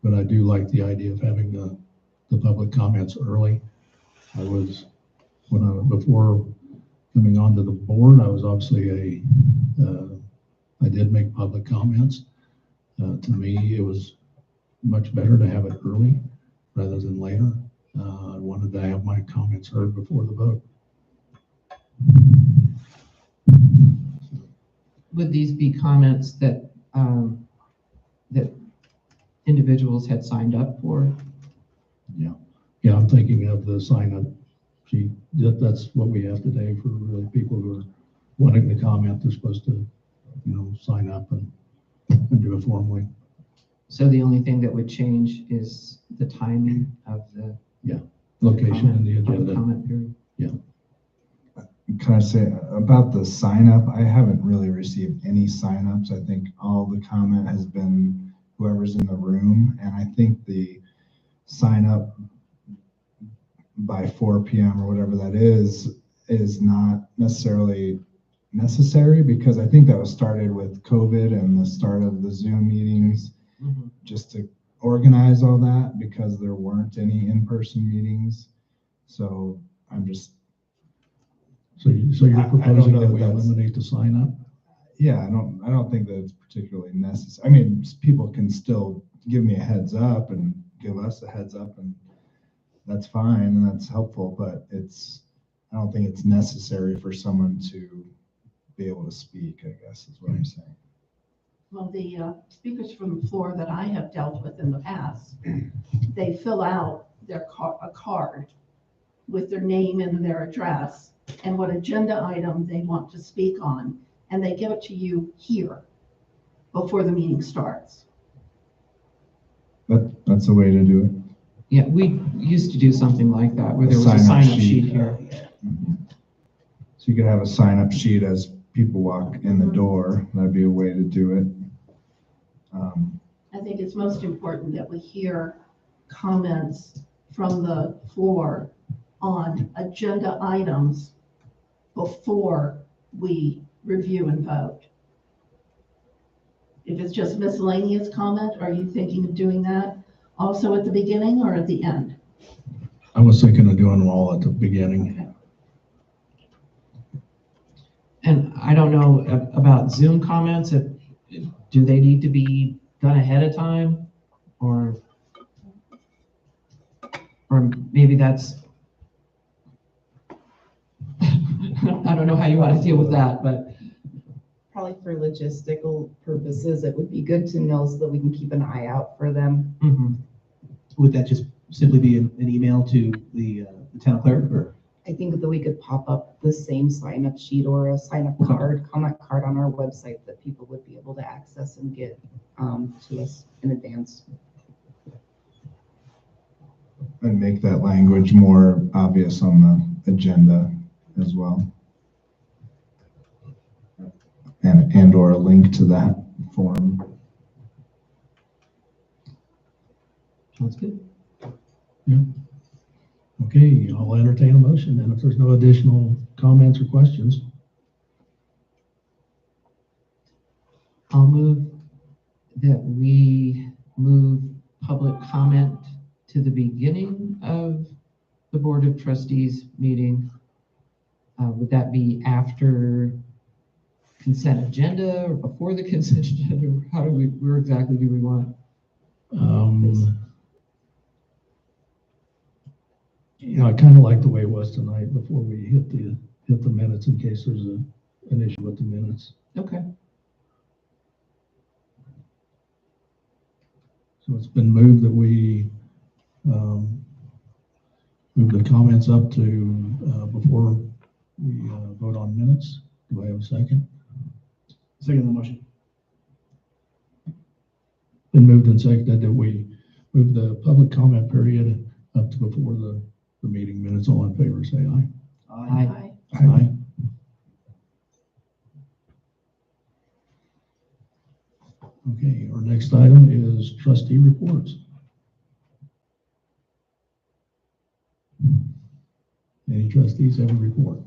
But I do like the idea of having the public comments early. Before coming onto the board, I was obviously I did make public comments. To me, it was much better to have it early rather than later. I wanted to have my comments heard before the vote. Would these be comments that that individuals had signed up for? Yeah, I'm thinking of the sign-up sheet. That's what we have today for really people who are wanting to comment. They're supposed to, sign up and do it formally. So the only thing that would change is the timing of the Location and the agenda. comment period. Can I say about the sign up? I haven't really received any sign ups. I think all the comment has been whoever's in the room. And I think the sign up by 4 p.m. or whatever that is not necessarily necessary, because I think that was started with COVID and the start of the Zoom meetings, just to organize all that, because there weren't any in-person meetings. So I'm just. So you're proposing that we eliminate the sign up? Yeah, I don't think that it's particularly necessary. I mean, people can still give me a heads up and give us a heads up, and that's fine and that's helpful, but I don't think it's necessary for someone to be able to speak, I guess is what I'm saying. Well, the speakers from the floor that I have dealt with in the past, they fill out a card with their name and their address and what agenda item they want to speak on, and they give it to you here before the meeting starts. That's a way to do it. Yeah, we used to do something like that where there was a sign-up sheet here. So you could have a sign-up sheet as people walk in the door. That'd be a way to do it. I think it's most important that we hear comments from the floor on agenda items before we review and vote. If it's just miscellaneous comment, are you thinking of doing that also at the beginning or at the end? I was thinking of doing them all at the beginning. Okay. And I don't know about Zoom comments. Do they need to be done ahead of time, or? Or maybe that's, I don't know how you want to deal with that, but Probably for logistical purposes, it would be good to know so that we can keep an eye out for them. Would that just simply be an email to the town clerk, or? I think that we could pop up the same sign-up sheet or a sign-up card, comment card on our website that people would be able to access and get to us in advance. And make that language more obvious on the agenda as well. And or a link to that form. Sounds good. Yeah. Okay, I'll entertain a motion, and if there's no additional comments or questions. I'll move that we move public comment to the beginning of the Board of Trustees meeting. Would that be after consent agenda or before the consent agenda? How do we, where exactly do we want? You know, I kind of like the way it was tonight before we hit the minutes in case there's an issue with the minutes. Okay. So it's been moved that we move the comments up to before we vote on minutes. Do I have a second? Second the motion. Been moved and seconded that we move the public comment period up to before the meeting minutes. All in favor, say aye. Aye. Aye. Okay, our next item is trustee reports. Any trustees have a report?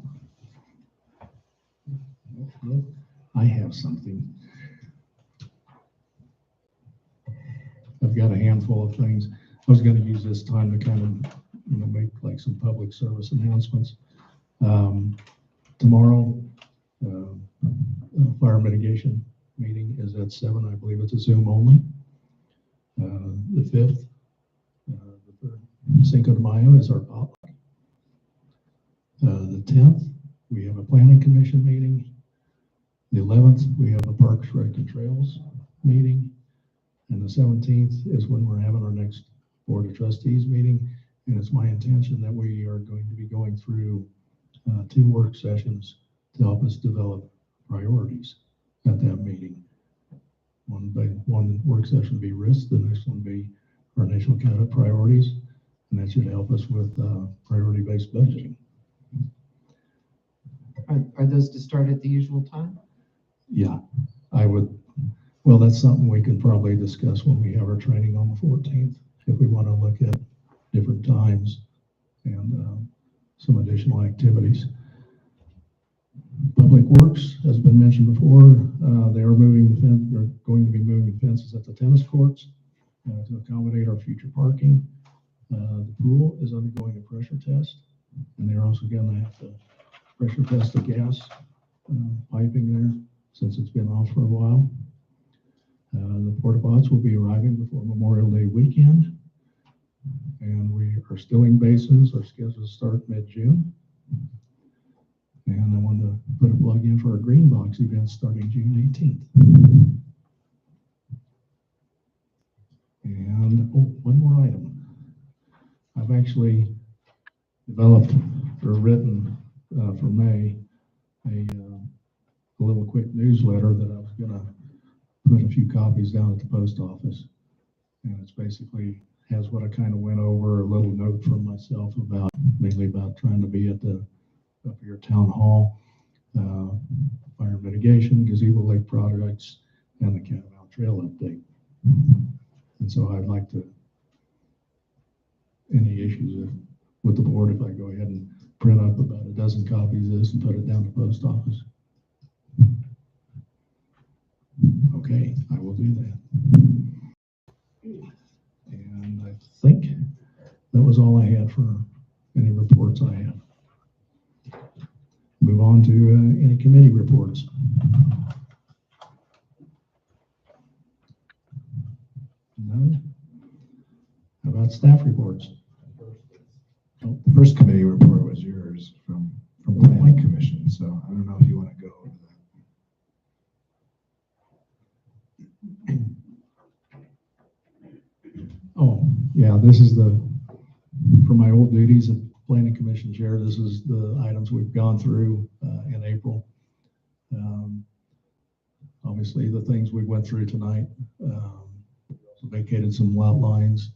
No? I have something. I've got a handful of things. I was going to use this time to kind of, you know, make like some public service announcements. Tomorrow, fire mitigation meeting is at 7. I believe it's a Zoom only. The 5th, the 3rd, Cinco de Mayo is our potluck. The 10th, we have a planning commission meeting. The 11th, we have a Parks, Rec, and Trails meeting. And the 17th is when we're having our next Board of Trustees meeting. And it's my intention that we are going to be going through 2 work sessions to help us develop priorities at that meeting. One work session be risk, the next one be our initial count of priorities, and that should help us with priority-based budgeting. Are those to start at the usual time? Yeah, I would. Well, that's something we can probably discuss when we have our training on the 14th, if we want to look at different times and some additional activities. Public Works has been mentioned before. They are moving the fence. They're going to be moving the fences at the tennis courts to accommodate our future parking. The pool is undergoing a pressure test, and they're also going to have to pressure test the gas piping there since it's been off for a while. The porta pots will be arriving before Memorial Day weekend, and we are stilling basins are scheduled to start mid-June. And I wanted to put a plug in for our Green Box event starting June 18th. And one more item. I've actually developed or written for May a little quick newsletter that I was going to put a few copies down at the post office. And it's basically has what I kind of went over, a little note from myself about, mainly about trying to be at the up here town hall, fire mitigation, gazebo lake projects, and the Catamount Trail update. And so I'd like to, any issues with the board, if I go ahead and print up about a dozen copies of this and put it down at the post office. Okay, I will do that. And I think that was all I had for any reports I have. Move on to any committee reports. None? How about staff reports? The first committee report was yours from Planning Commission, so I don't know if you want to go over that. Oh, yeah, this is for my old duties of Planning Commission Chair, this is the items we've gone through in April. Obviously, the things we went through tonight, vacated some lot lines,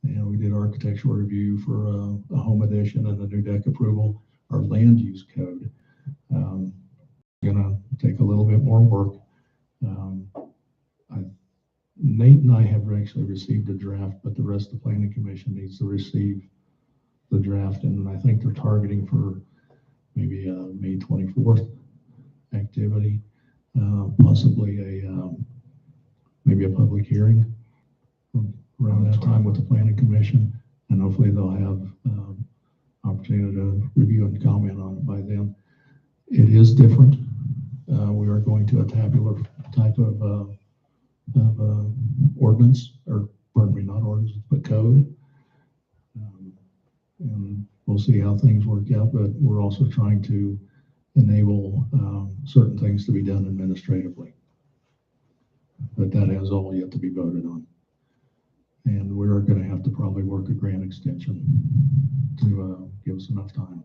and we did architectural review for a home addition and a new deck approval. Our land use code, gonna take a little bit more work. Nate and I have actually received a draft, but the rest of the Planning Commission needs to receive the draft, and I think they're targeting for maybe a May 24th activity, possibly maybe a public hearing around that time with the Planning Commission, and hopefully they'll have opportunity to review and comment on it by then. It is different. We are going to a tabular type of ordinance, or pardon me, not ordinance, but code. And we'll see how things work out, but we're also trying to enable certain things to be done administratively. But that has all yet to be voted on. And we're going to have to probably work a grant extension to give us enough time.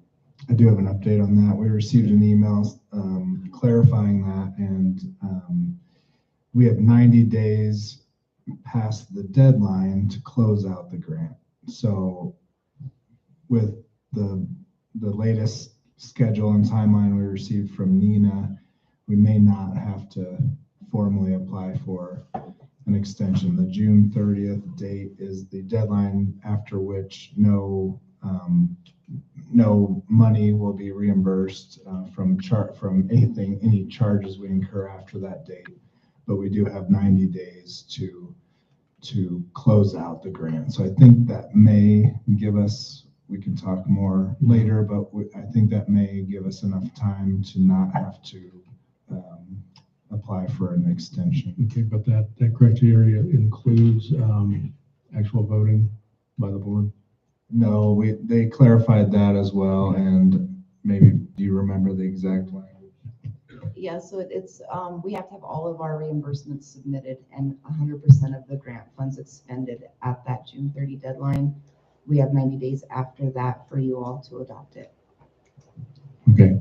I do have an update on that. We received an email clarifying that, and we have 90 days past the deadline to close out the grant. So with the latest schedule and timeline we received from Nina, we may not have to formally apply for an extension. The June 30th date is the deadline after which no money will be reimbursed from any charges we incur after that date. But we do have 90 days to close out the grant. So I think that may give us, we can talk more later, but I think that may give us enough time to not have to apply for an extension. Okay, but that criteria includes actual voting by the board? No, they clarified that as well, and maybe, do you remember the exact language? Yeah, so it's, we have to have all of our reimbursements submitted and 100% of the grant funds expended at that June 30 deadline. We have 90 days after that for you all to adopt it. Okay.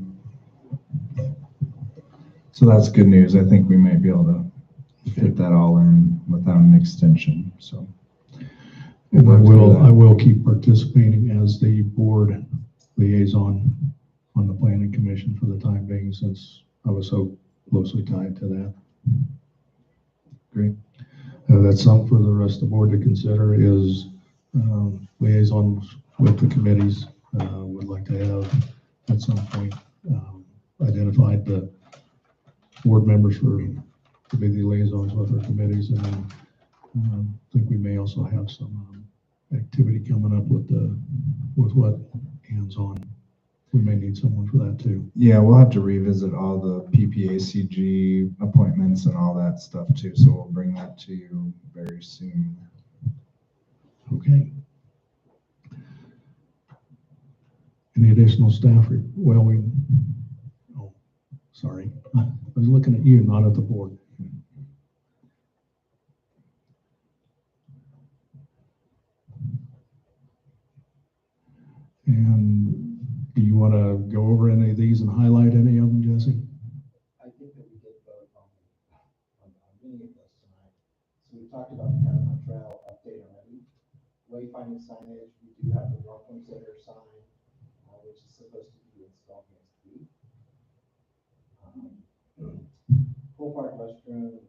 So that's good news. I think we might be able to fit that all in without an extension, so. And I will keep participating as the board liaison on the Planning Commission for the time being, since I was so closely tied to that. Great. That's something for the rest of the board to consider is liaisons with the committees. Would like to have at some point identified the board members to be the liaisons with our committees, and then I think we may also have some activity coming up with what hands-on. We may need someone for that too. Yeah, we'll have to revisit all the PPACG appointments and all that stuff too. So we'll bring that to you very soon. Okay. Any additional staff? Oh, sorry. I was looking at you, not at the board. And do you want to go over any of these and highlight any of them, Jesse? I think that we did vote on many of those tonight. So we talked about the Catamount Trail update already. Wayfinding signage, we do have the welcome center sign, which is supposed to be installed next week. Pool Park restroom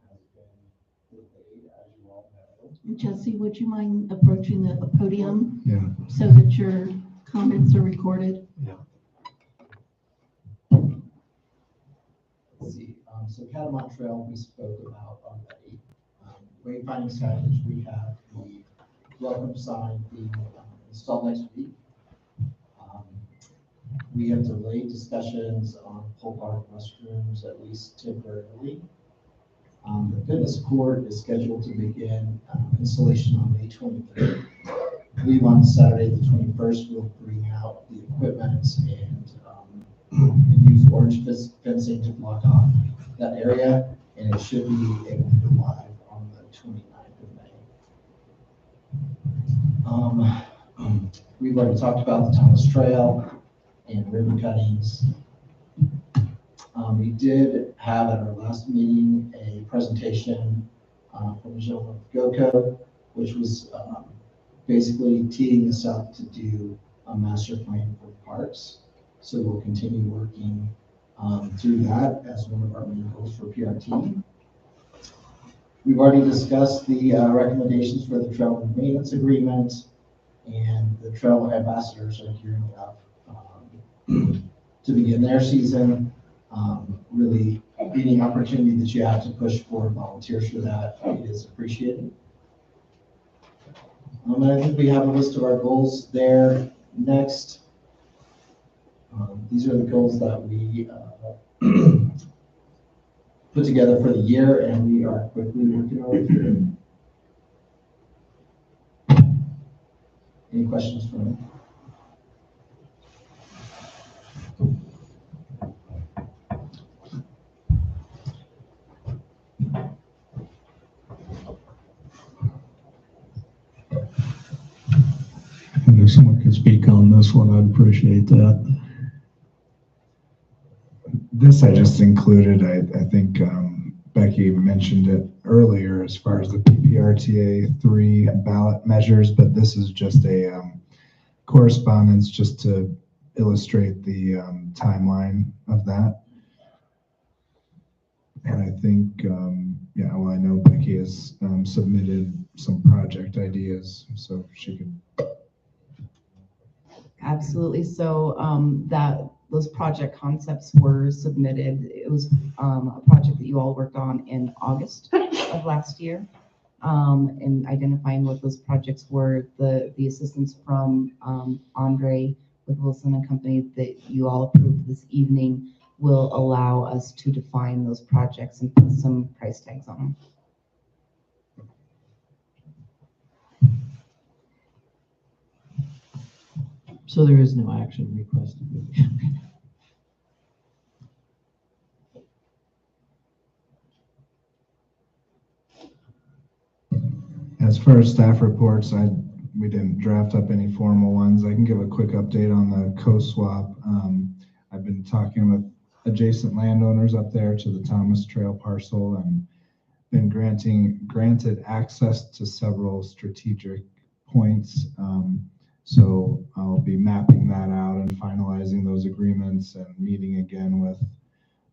has been delayed, as you all know. Jesse, would you mind approaching the podium? Yeah. So that your comments are recorded? Yeah. Let's see. So Catamount Trail, we spoke about already. Wayfinding signage, we have the welcome sign being installed next week. We have delayed discussions on Pool Park restrooms, at least temporarily. The fitness court is scheduled to begin installation on May 23rd. I believe on Saturday, the 21st, we'll bring out the equipment and use orange fencing to block off that area, and it should be able to go live on the 29th of May. We've already talked about the Thomas Trail and ribbon cuttings. We did have at our last meeting a presentation from the gentleman of GOCO, which was basically teeing us up to do a master plan for parks. So we'll continue working through that as one of our main goals for PRT. We've already discussed the recommendations for the trail maintenance agreement, and the trail ambassadors are gearing up to begin their season. Really, any opportunity that you have to push for volunteers for that is appreciated. And I think we have a list of our goals there next. These are the goals that we put together for the year, and we are quickly working our way through. Any questions for me? And if someone could speak on this one, I'd appreciate that. This I just included, I think Becky mentioned it earlier as far as the PPRTA 3 ballot measures, but this is just a correspondence just to illustrate the timeline of that. And I think, yeah, well, I know Becky has submitted some project ideas, so she could. Absolutely. So those project concepts were submitted. It was a project that you all worked on in August of last year, and identifying what those projects were. The assistance from Andre with Wilson and Company that you all approved this evening will allow us to define those projects and put some price tags on them. So there is no action requested. As far as staff reports, we didn't draft up any formal ones. I can give a quick update on the co-swap. I've been talking with adjacent landowners up there to the Thomas Trail parcel and been granted access to several strategic points. So I'll be mapping that out and finalizing those agreements and meeting again with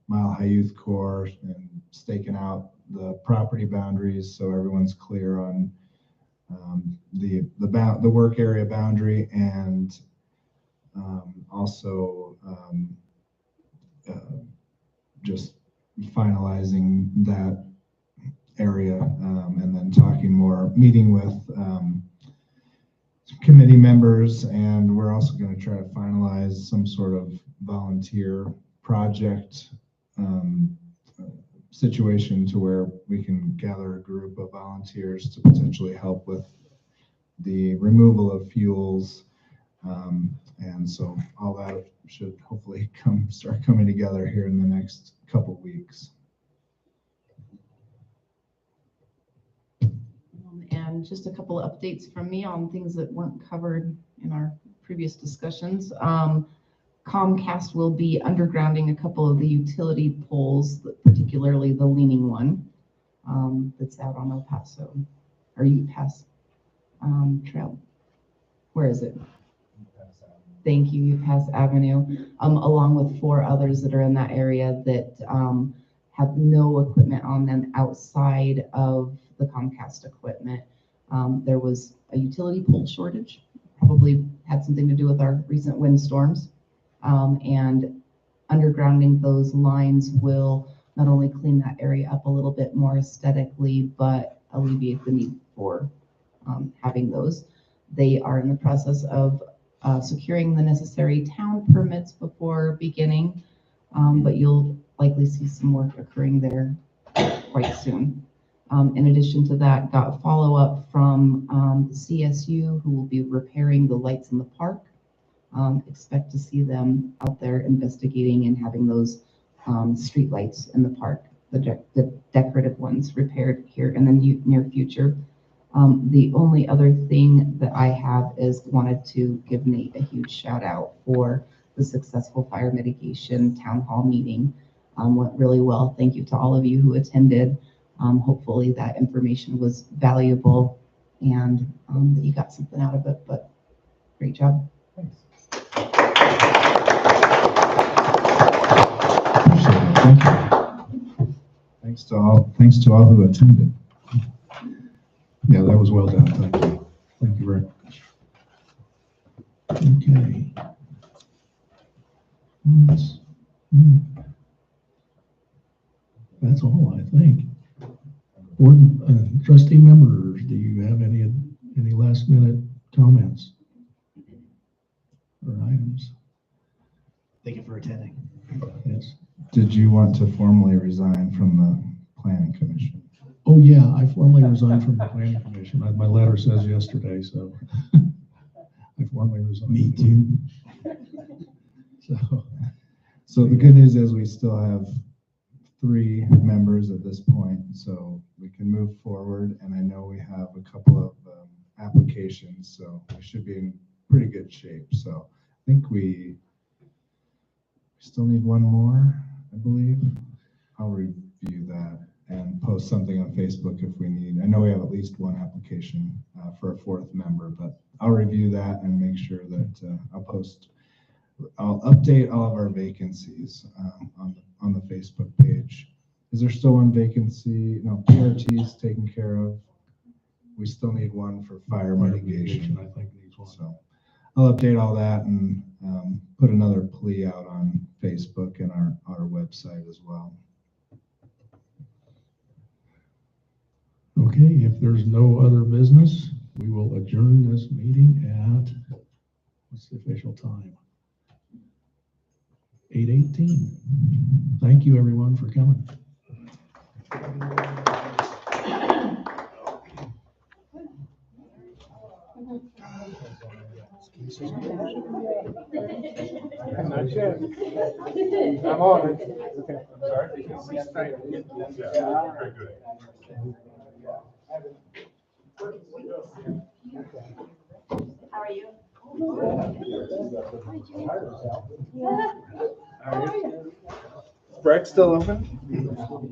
Mile High Youth Corps and staking out the property boundaries so everyone's clear on the work area boundary, and also just finalizing that area, and then meeting with committee members, and we're also going to try to finalize some sort of volunteer project situation to where we can gather a group of volunteers to potentially help with the removal of fuels. And so all that should hopefully start coming together here in the next couple weeks. And just a couple of updates from me on things that weren't covered in our previous discussions. Comcast will be undergrounding a couple of the utility poles, particularly the leaning one that's out on El Paso, or UPass Trail. Where is it? Thank you, UPass Avenue, along with 4 others that are in that area that have no equipment on them outside of the Comcast equipment. There was a utility pole shortage, probably had something to do with our recent windstorms. And undergrounding those lines will not only clean that area up a little bit more aesthetically, but alleviate the need for having those. They are in the process of securing the necessary town permits before beginning, but you'll likely see some work occurring there quite soon. In addition to that, got a follow-up from CSU, who will be repairing the lights in the park. Expect to see them out there investigating and having those street lights in the park, the decorative ones, repaired here in the near future. The only other thing that I have is wanted to give Nate a huge shout out for the successful fire mitigation town hall meeting. Went really well. Thank you to all of you who attended. Hopefully that information was valuable and that you got something out of it, but great job. Thanks. Thank you. Thanks to all who attended. Yeah, that was well done. Thank you. Thank you very much. Okay. That's all, I think. Board trustee members, do you have any last minute comments or items? Thank you for attending. Yes. Did you want to formally resign from the planning commission? Oh, yeah, I formally resigned from the planning commission. My letter says yesterday, so I formally resigned. Me too. So the good news is we still have 3 members at this point, so we can move forward. And I know we have a couple of applications, so we should be in pretty good shape. So I think we still need 1 more, I believe. I'll review that and post something on Facebook if we need. I know we have at least 1 application for a 4th member, but I'll review that and make sure that I'll update all of our vacancies on the Facebook page. Is there still 1 vacancy? No, PRT is taken care of. We still need 1 for fire mitigation. I think needs 1. So I'll update all that and put another plea out on Facebook and our website as well. Okay, if there's no other business, we will adjourn this meeting at, what's the official time? 8:18. Thank you, everyone, for coming. Not yet. I'm on it. Okay. Sorry. Yeah, very good. How are you? Brett's still open?